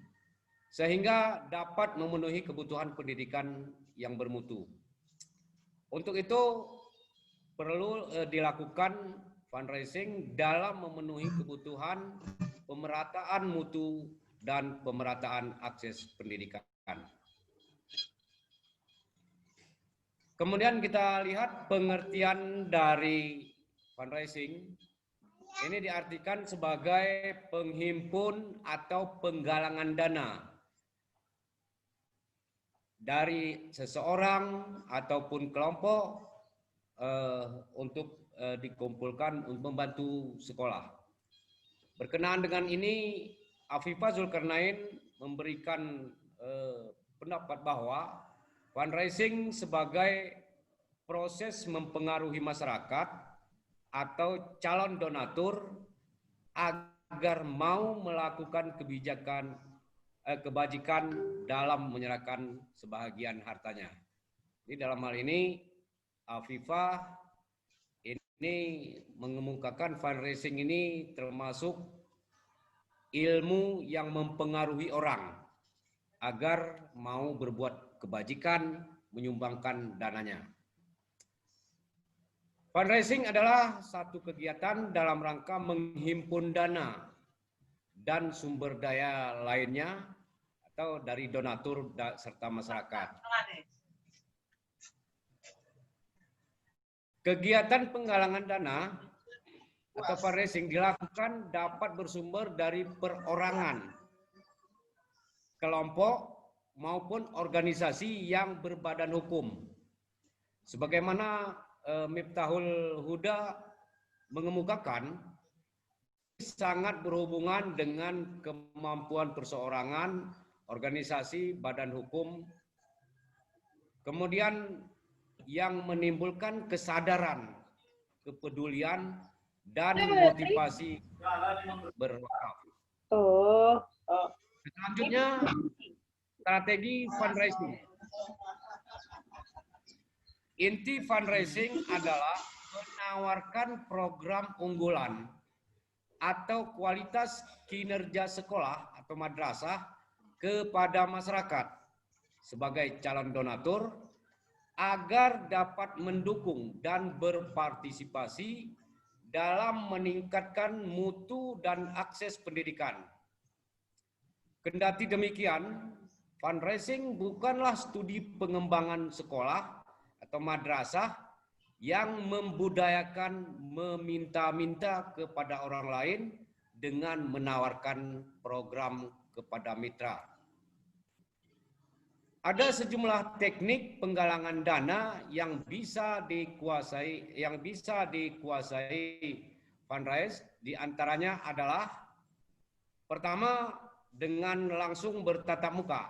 sehingga dapat memenuhi kebutuhan pendidikan yang bermutu. Untuk itu perlu dilakukan fundraising dalam memenuhi kebutuhan pemerataan mutu dan pemerataan akses pendidikan. Kemudian kita lihat pengertian dari fundraising. Ini diartikan sebagai penghimpun atau penggalangan dana dari seseorang ataupun kelompok untuk dikumpulkan untuk membantu sekolah. Berkenaan dengan ini, Afifah Zulkarnain memberikan pendapat bahwa fundraising sebagai proses mempengaruhi masyarakat atau calon donatur agar mau melakukan kebajikan dalam menyerahkan sebahagian hartanya. Ini dalam hal ini Afifah ini mengemukakan fundraising ini termasuk ilmu yang mempengaruhi orang agar mau berbuat kebajikan, menyumbangkan dananya. Fundraising adalah satu kegiatan dalam rangka menghimpun dana dan sumber daya lainnya atau dari donatur serta masyarakat. Kegiatan penggalangan dana atau fundraising dilakukan dapat bersumber dari perorangan, kelompok, maupun organisasi yang berbadan hukum. Sebagaimana Miftahul Huda mengemukakan, sangat berhubungan dengan kemampuan perseorangan, organisasi, badan hukum, kemudian yang menimbulkan kesadaran, kepedulian, dan motivasi berwakaf. Selanjutnya, strategi fundraising. Inti fundraising adalah menawarkan program unggulan atau kualitas kinerja sekolah atau madrasah kepada masyarakat sebagai calon donatur agar dapat mendukung dan berpartisipasi dalam meningkatkan mutu dan akses pendidikan. Kendati demikian, fundraising bukanlah studi pengembangan sekolah atau madrasah yang membudayakan meminta-minta kepada orang lain dengan menawarkan program kepada mitra. Ada sejumlah teknik penggalangan dana yang bisa dikuasai fundraise. Di antaranya adalah pertama, dengan langsung bertatap muka.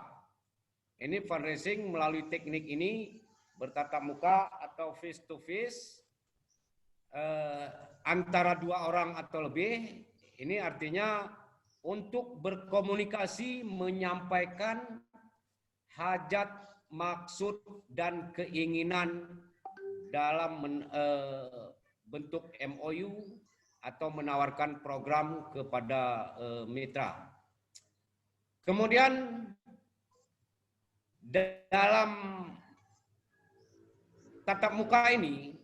Ini fundraising melalui teknik ini bertatap muka atau face to face antara dua orang atau lebih. Ini artinya untuk berkomunikasi, menyampaikan hajat, maksud, dan keinginan dalam bentuk MOU atau menawarkan program kepada mitra. Kemudian dalam tatap muka ini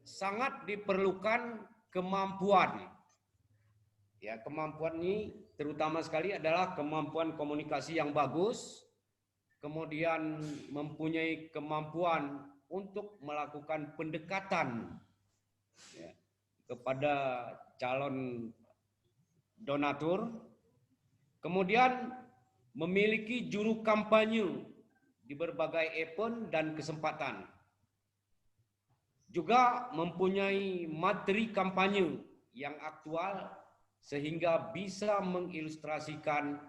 sangat diperlukan kemampuan. Ya, kemampuan ini terutama sekali adalah kemampuan komunikasi yang bagus, kemudian mempunyai kemampuan untuk melakukan pendekatan ya, kepada calon donatur, kemudian memiliki juru kampanye di berbagai event dan kesempatan. Juga mempunyai materi kampanye yang aktual sehingga bisa mengilustrasikan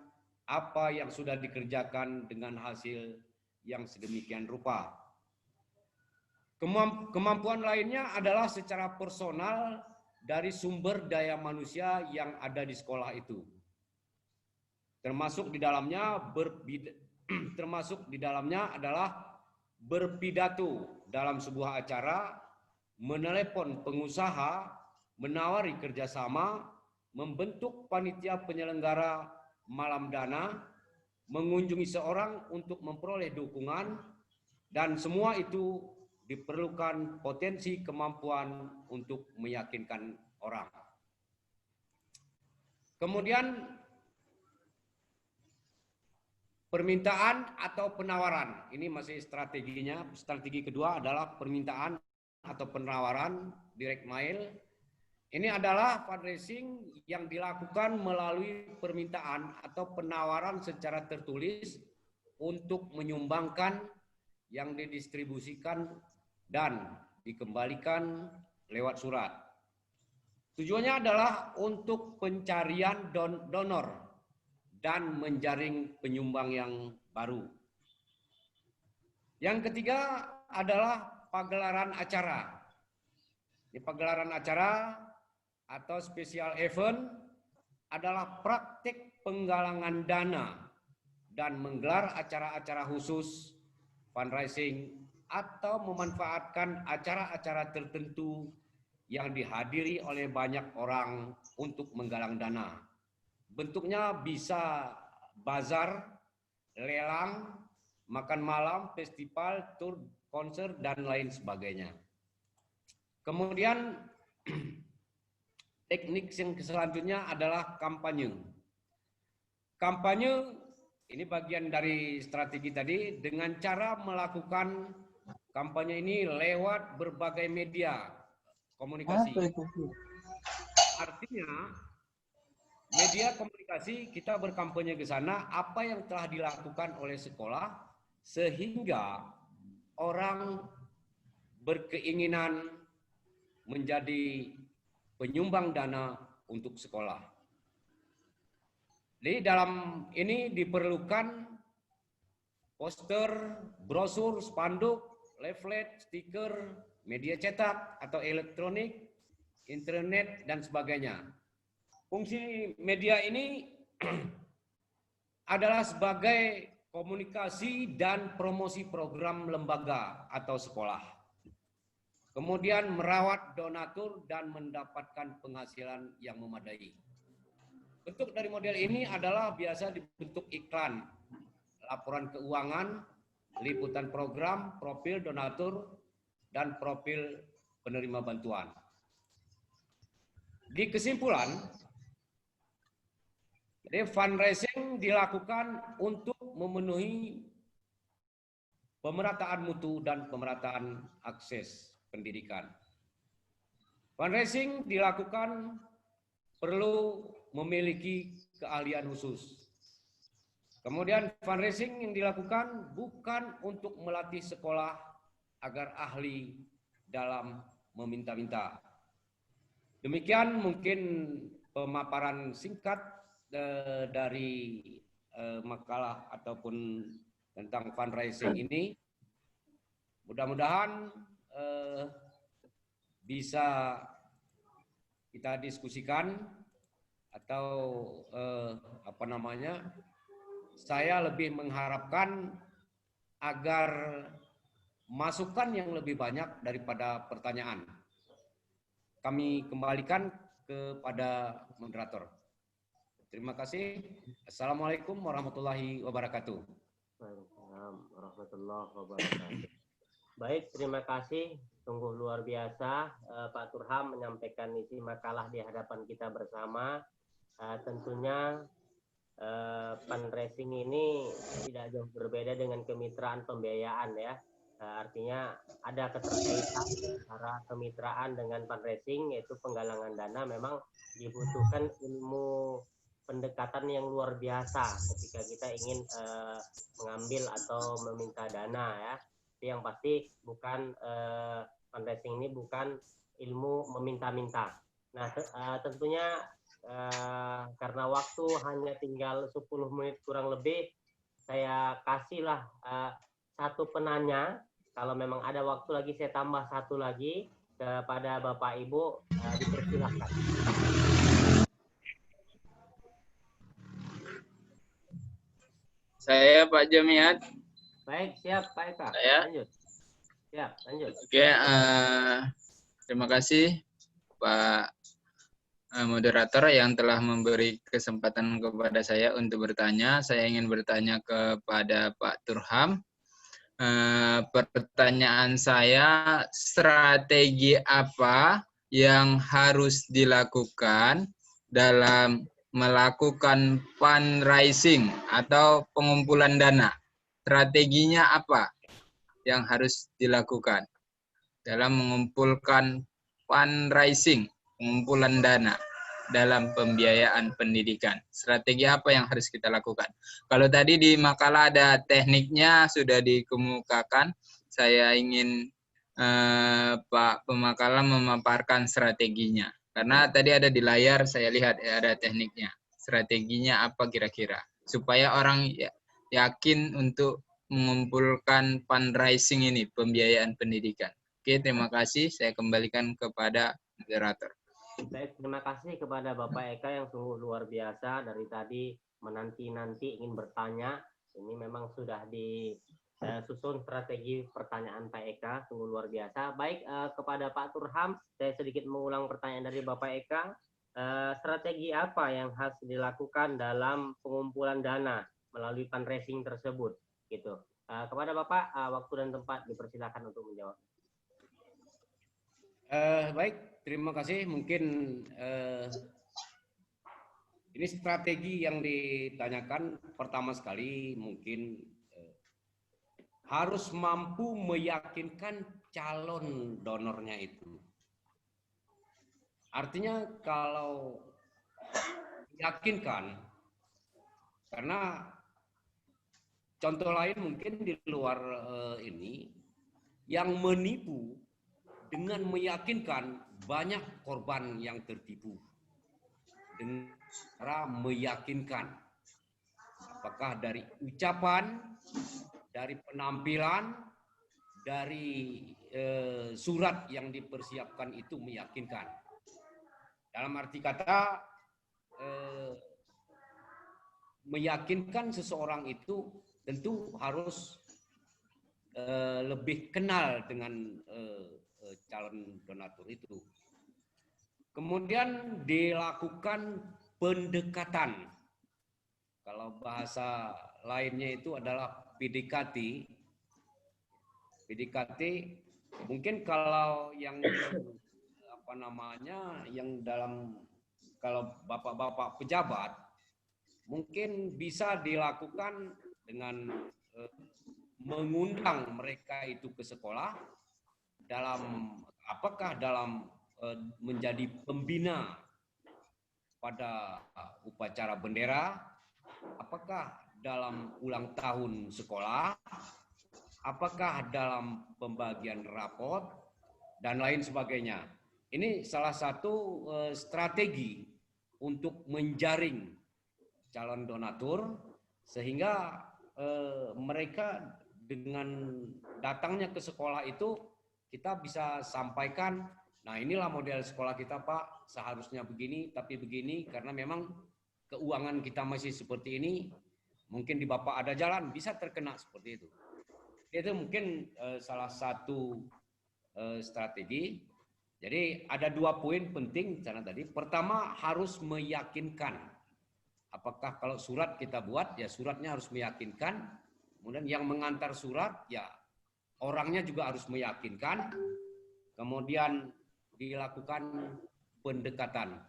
apa yang sudah dikerjakan dengan hasil yang sedemikian rupa. Kemampuan lainnya adalah secara personal dari sumber daya manusia yang ada di sekolah itu. Termasuk di dalamnya adalah berpidato dalam sebuah acara, menelepon pengusaha, menawari kerjasama, membentuk panitia penyelenggara malam dana, mengunjungi seorang untuk memperoleh dukungan, dan semua itu diperlukan potensi kemampuan untuk meyakinkan orang. Kemudian permintaan atau penawaran. Ini masih strateginya. Strategi kedua adalah permintaan atau penawaran direct mail. Ini adalah fundraising yang dilakukan melalui permintaan atau penawaran secara tertulis untuk menyumbangkan yang didistribusikan dan dikembalikan lewat surat. Tujuannya adalah untuk pencarian donor dan menjaring penyumbang yang baru. Yang ketiga adalah pagelaran acara. Di pagelaran acara atau special event adalah praktik penggalangan dana dan menggelar acara-acara khusus fundraising atau memanfaatkan acara-acara tertentu yang dihadiri oleh banyak orang untuk menggalang dana. Bentuknya bisa bazar, lelang, makan malam, festival, tur, konser, dan lain sebagainya. Kemudian teknik yang selanjutnya adalah kampanye. Kampanye ini bagian dari strategi tadi dengan cara melakukan kampanye ini lewat berbagai media komunikasi. Artinya media komunikasi kita berkampanye ke sana apa yang telah dilakukan oleh sekolah sehingga orang berkeinginan menjadi penyumbang dana untuk sekolah. Jadi dalam ini diperlukan poster, brosur, spanduk, leaflet, stiker, media cetak atau elektronik, internet, dan sebagainya. Fungsi media ini adalah sebagai komunikasi dan promosi program lembaga atau sekolah. Kemudian merawat donatur dan mendapatkan penghasilan yang memadai. Bentuk dari model ini adalah biasa dibentuk iklan, laporan keuangan, liputan program, profil donatur, dan profil penerima bantuan. Di kesimpulan, fundraising dilakukan untuk memenuhi pemerataan mutu dan pemerataan akses pendidikan. Fundraising dilakukan perlu memiliki keahlian khusus. Kemudian fundraising yang dilakukan bukan untuk melatih sekolah agar ahli dalam meminta-minta. Demikian mungkin pemaparan singkat dari makalah ataupun tentang fundraising ini. Mudah-mudahan bisa kita diskusikan atau saya lebih mengharapkan agar masukan yang lebih banyak daripada pertanyaan. Kami kembalikan kepada moderator. Terima kasih. Assalamualaikum warahmatullahi wabarakatuh. Waalaikumsalam warahmatullahi wabarakatuh. Baik, terima kasih. Sungguh luar biasa Pak Turham menyampaikan isi makalah di hadapan kita bersama. Tentunya fundraising ini tidak jauh berbeda dengan kemitraan pembiayaan ya. Artinya ada keterkaitan antara kemitraan dengan fundraising, yaitu penggalangan dana. Memang dibutuhkan ilmu pendekatan yang luar biasa ketika kita ingin mengambil atau meminta dana ya. Yang pasti bukan fundraising ini bukan ilmu meminta-minta. Nah, tentunya karena waktu hanya tinggal 10 menit kurang lebih, saya kasihlah satu penanya. Kalau memang ada waktu lagi, saya tambah satu lagi kepada Bapak Ibu, dipersilahkan. Saya Pak Jamiat. Baik, siap Pak Eka. Saya. Lanjut. Siap, lanjut. Oke, terima kasih Pak moderator yang telah memberi kesempatan kepada saya untuk bertanya. Saya ingin bertanya kepada Pak Turham. Pertanyaan saya, strategi apa yang harus dilakukan dalam melakukan fundraising atau pengumpulan dana? Strateginya apa yang harus dilakukan dalam mengumpulkan fundraising, pengumpulan dana dalam pembiayaan pendidikan? Strategi apa yang harus kita lakukan? Kalau tadi di makalah ada tekniknya sudah dikemukakan, saya ingin Pak pemakalah memaparkan strateginya. Karena tadi ada di layar, saya lihat ada tekniknya. Strateginya apa kira-kira? Supaya orang yakin untuk mengumpulkan fundraising ini, pembiayaan pendidikan. Oke, terima kasih. Saya kembalikan kepada moderator. Baik, terima kasih kepada Bapak Eka yang sungguh luar biasa. Dari tadi menanti-nanti ingin bertanya. Ini memang sudah disusun strategi pertanyaan Pak Eka, sungguh luar biasa. Baik, kepada Pak Turham, saya sedikit mengulang pertanyaan dari Bapak Eka. Strategi apa yang harus dilakukan dalam pengumpulan dana melalui fundraising tersebut? Gitu. Kepada Bapak, waktu dan tempat dipersilakan untuk menjawab. Baik, terima kasih. Mungkin ini strategi yang ditanyakan pertama sekali mungkin harus mampu meyakinkan calon donornya itu. Artinya kalau meyakinkan, karena contoh lain mungkin di luar ini yang menipu dengan meyakinkan, banyak korban yang tertipu dengan cara meyakinkan, apakah dari ucapan, dari penampilan, dari surat yang dipersiapkan itu meyakinkan. Dalam arti kata meyakinkan seseorang itu tentu harus lebih kenal dengan calon donatur itu. Kemudian dilakukan pendekatan. Kalau bahasa lainnya itu adalah PDKT. PDKT mungkin kalau yang apa namanya yang dalam kalau bapak-bapak pejabat mungkin bisa dilakukan dengan mengundang mereka itu ke sekolah dalam apakah dalam menjadi pembina pada upacara bendera, apakah dalam ulang tahun sekolah, apakah dalam pembagian rapot dan lain sebagainya. Ini salah satu strategi untuk menjaring calon donatur sehingga mereka dengan datangnya ke sekolah itu kita bisa sampaikan, nah inilah model sekolah kita Pak, seharusnya begini, tapi begini, karena memang keuangan kita masih seperti ini, mungkin di Bapak ada jalan, bisa terkena seperti itu. Itu mungkin salah satu strategi. Jadi ada 2 poin penting sana tadi. Pertama harus meyakinkan. Apakah kalau surat kita buat, ya suratnya harus meyakinkan. Kemudian yang mengantar surat, ya orangnya juga harus meyakinkan, kemudian dilakukan pendekatan.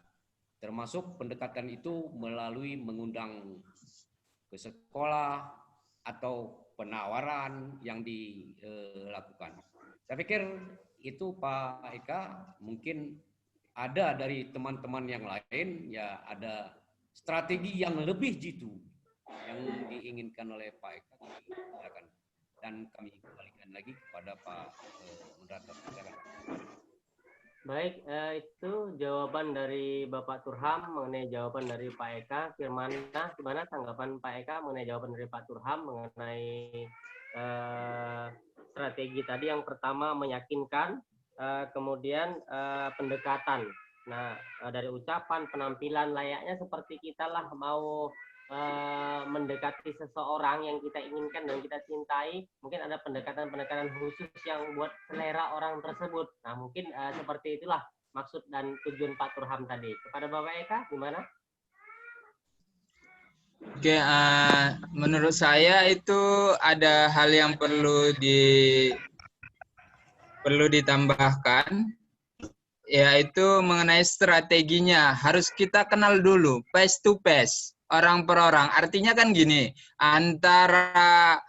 Termasuk pendekatan itu melalui mengundang ke sekolah atau penawaran yang dilakukan. Saya pikir itu Pak Eka, mungkin ada dari teman-teman yang lain, ya ada strategi yang lebih jitu yang diinginkan oleh Pak Eka. Silakan. Dan kami kembalikan lagi kepada Pak moderator. Silakan. Baik, itu jawaban dari Bapak Turham mengenai jawaban dari Pak Eka. Firmana, gimana tanggapan Pak Eka mengenai jawaban dari Pak Turham mengenai strategi tadi? Yang pertama meyakinkan, kemudian pendekatan. Nah, dari ucapan, penampilan layaknya seperti kita lah mau mendekati seseorang yang kita inginkan dan kita cintai, mungkin ada pendekatan-pendekatan khusus yang buat selera orang tersebut. Nah, mungkin seperti itulah maksud dan tujuan Pak Turham tadi. Kepada Bapak Eka, gimana? Oke, menurut saya itu ada hal yang perlu ditambahkan, yaitu mengenai strateginya. Harus kita kenal dulu, face to face, orang per orang. Artinya kan gini, antara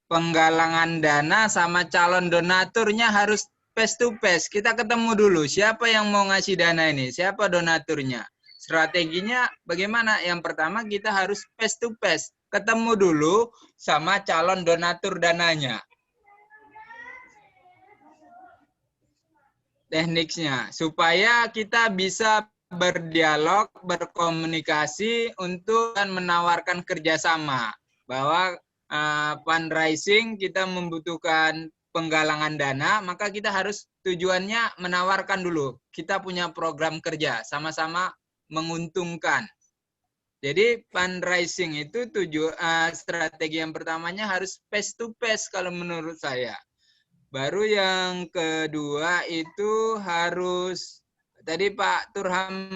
penggalangan dana sama calon donaturnya harus face to face. Kita ketemu dulu, siapa yang mau ngasih dana ini, siapa donaturnya. Strateginya bagaimana? Yang pertama kita harus face to face, ketemu dulu sama calon donatur dananya. Tekniknya, supaya kita bisa berdialog, berkomunikasi untuk menawarkan kerjasama. Bahwa fundraising kita membutuhkan penggalangan dana, maka kita harus tujuannya menawarkan dulu. Kita punya program kerja, sama-sama menguntungkan. Jadi fundraising itu strategi yang pertamanya harus face to face kalau menurut saya. Baru yang kedua itu harus, tadi Pak Turham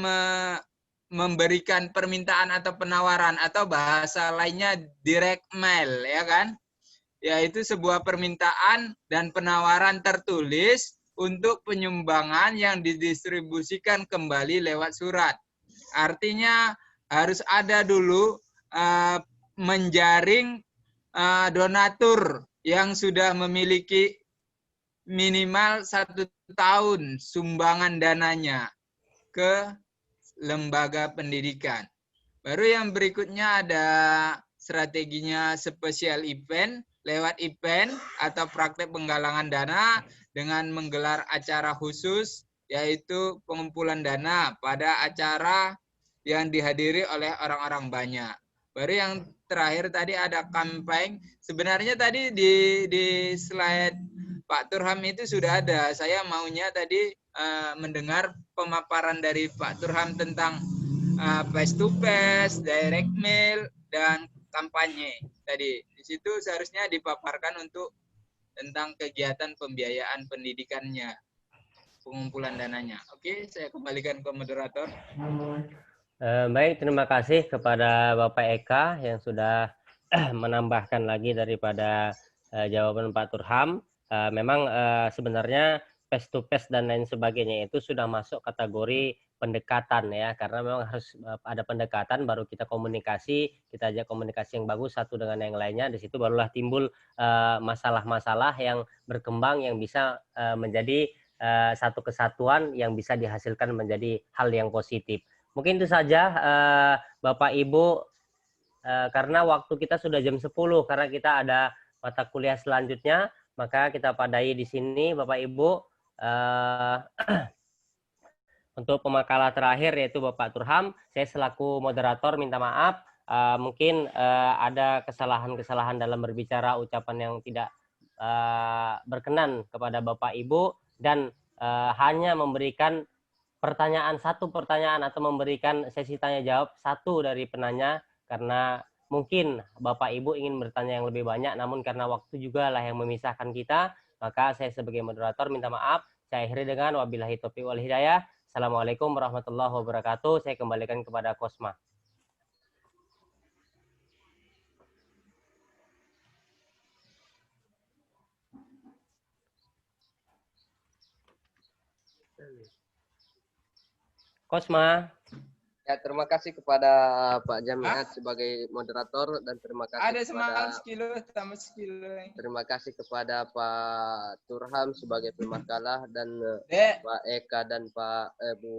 memberikan permintaan atau penawaran, atau bahasa lainnya direct mail, ya kan? Yaitu sebuah permintaan dan penawaran tertulis untuk penyumbangan yang didistribusikan kembali lewat surat. Artinya harus ada dulu menjaring donatur yang sudah memiliki minimal 1 tahun sumbangan dananya ke lembaga pendidikan. Baru yang berikutnya ada strateginya spesial event, lewat event atau praktek penggalangan dana dengan menggelar acara khusus, yaitu pengumpulan dana pada acara yang dihadiri oleh orang-orang banyak. Baru yang terakhir tadi ada campaign. Sebenarnya tadi di slide Pak Turham itu sudah ada. Saya maunya tadi mendengar pemaparan dari Pak Turham tentang face to face, direct mail, dan kampanye. Tadi di situ seharusnya dipaparkan untuk tentang kegiatan pembiayaan pendidikannya, pengumpulan dananya. Oke, saya kembalikan ke moderator. Baik, terima kasih kepada Bapak Eka yang sudah menambahkan lagi daripada jawaban Pak Turham. Memang sebenarnya face to face dan lain sebagainya itu sudah masuk kategori pendekatan ya, karena memang harus ada pendekatan baru kita komunikasi, kita ajak komunikasi yang bagus satu dengan yang lainnya, di situ barulah timbul masalah-masalah yang berkembang yang bisa menjadi satu kesatuan yang bisa dihasilkan menjadi hal yang positif. Mungkin itu saja Bapak Ibu, karena waktu kita sudah jam 10 karena kita ada mata kuliah selanjutnya, maka kita padai di sini Bapak Ibu. Untuk pemakalah terakhir yaitu Bapak Turham, saya selaku moderator minta maaf, mungkin ada kesalahan-kesalahan dalam berbicara, ucapan yang tidak berkenan kepada Bapak Ibu, dan hanya memberikan satu pertanyaan atau memberikan sesi tanya jawab satu dari penanya, karena mungkin Bapak Ibu ingin bertanya yang lebih banyak, namun karena waktu juga lah yang memisahkan kita, maka saya sebagai moderator minta maaf. Saya akhiri dengan wabillahi taufiq wal hidayah. Assalamualaikum warahmatullahi wabarakatuh. Saya kembalikan kepada Kosma. Kosma. Ya, terima kasih kepada Pak Jamiat sebagai moderator dan terima kasih Ada kepada sama sekilo. terima kasih kepada Pak Turham sebagai pemakalah dan Dek. Pak Eka dan Pak Bu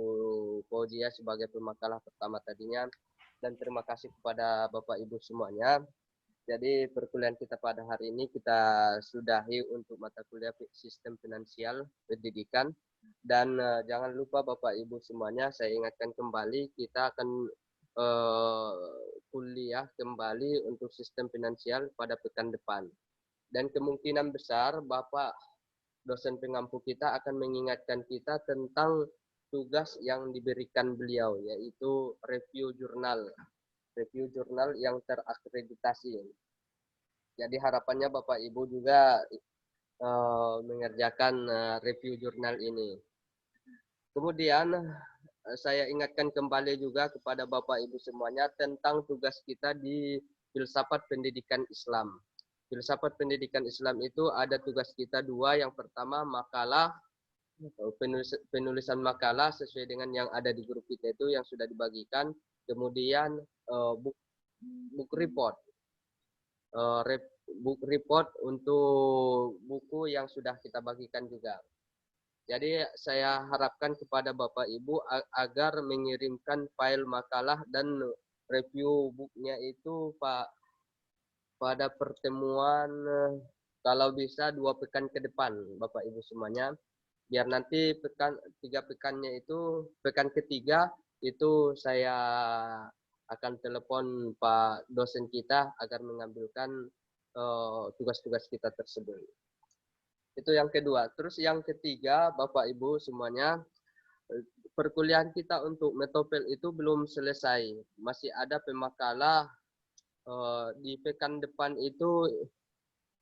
Fauzia sebagai pemakalah pertama tadinya dan terima kasih kepada Bapak Ibu semuanya. Jadi perkuliahan kita pada hari ini kita sudahi untuk mata kuliah sistem finansial pendidikan. Dan jangan lupa Bapak Ibu semuanya, saya ingatkan kembali kita akan kuliah kembali untuk sistem finansial pada pekan depan. Dan kemungkinan besar Bapak dosen pengampu kita akan mengingatkan kita tentang tugas yang diberikan beliau, yaitu review jurnal yang terakreditasi. Jadi harapannya Bapak Ibu juga mengerjakan review jurnal ini. Kemudian saya ingatkan kembali juga kepada Bapak Ibu semuanya tentang tugas kita di Filsafat Pendidikan Islam. Filsafat Pendidikan Islam itu ada tugas kita dua. Yang pertama makalah, penulisan makalah sesuai dengan yang ada di grup kita itu yang sudah dibagikan. Kemudian book report. Book report untuk buku yang sudah kita bagikan juga. Jadi saya harapkan kepada Bapak Ibu agar mengirimkan file makalah dan review bukunya itu Pak pada pertemuan kalau bisa 2 pekan ke depan Bapak Ibu semuanya. Biar nanti pekan ketiga itu saya akan telepon Pak dosen kita agar mengambilkan tugas-tugas kita tersebut. Itu yang kedua. Terus yang ketiga, Bapak Ibu semuanya, perkuliahan kita untuk metopel itu belum selesai. Masih ada pemakalah di pekan depan itu,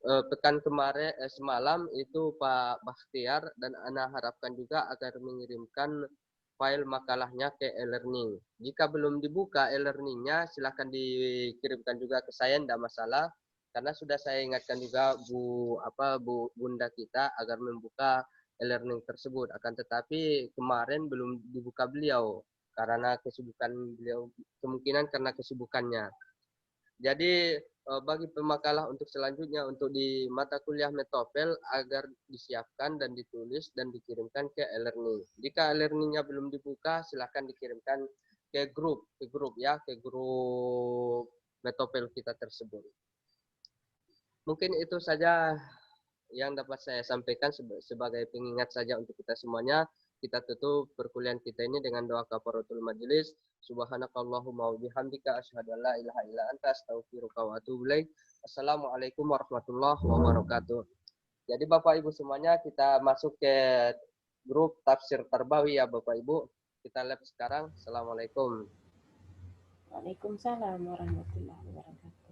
pekan kemarin semalam itu Pak Bakhtiar dan Ana harapkan juga agar mengirimkan file makalahnya ke e-learning. Jika belum dibuka e-learningnya, silahkan dikirimkan juga ke saya, tidak masalah. Karena sudah saya ingatkan juga Bunda kita agar membuka e-learning tersebut. Akan tetapi kemarin belum dibuka beliau karena kesibukan beliau, kemungkinan karena kesibukannya. Jadi bagi pemakalah untuk selanjutnya untuk di mata kuliah metopel agar disiapkan dan ditulis dan dikirimkan ke e-learning. Jika e-learningnya belum dibuka, silakan dikirimkan ke grup metopel kita tersebut. Mungkin itu saja yang dapat saya sampaikan sebagai pengingat saja untuk kita semuanya. Kita tutup perkuliahan kita ini dengan doa kafaratul majelis. Subhanakallahumma wa bihamdika asyhadu an la ilaha illa anta astaghfiruka wa atubu ilaik. Assalamualaikum warahmatullahi wabarakatuh. Jadi Bapak Ibu semuanya kita masuk ke grup tafsir Tarbawi ya Bapak Ibu. Kita live sekarang. Assalamualaikum. Waalaikumsalam warahmatullahi wabarakatuh.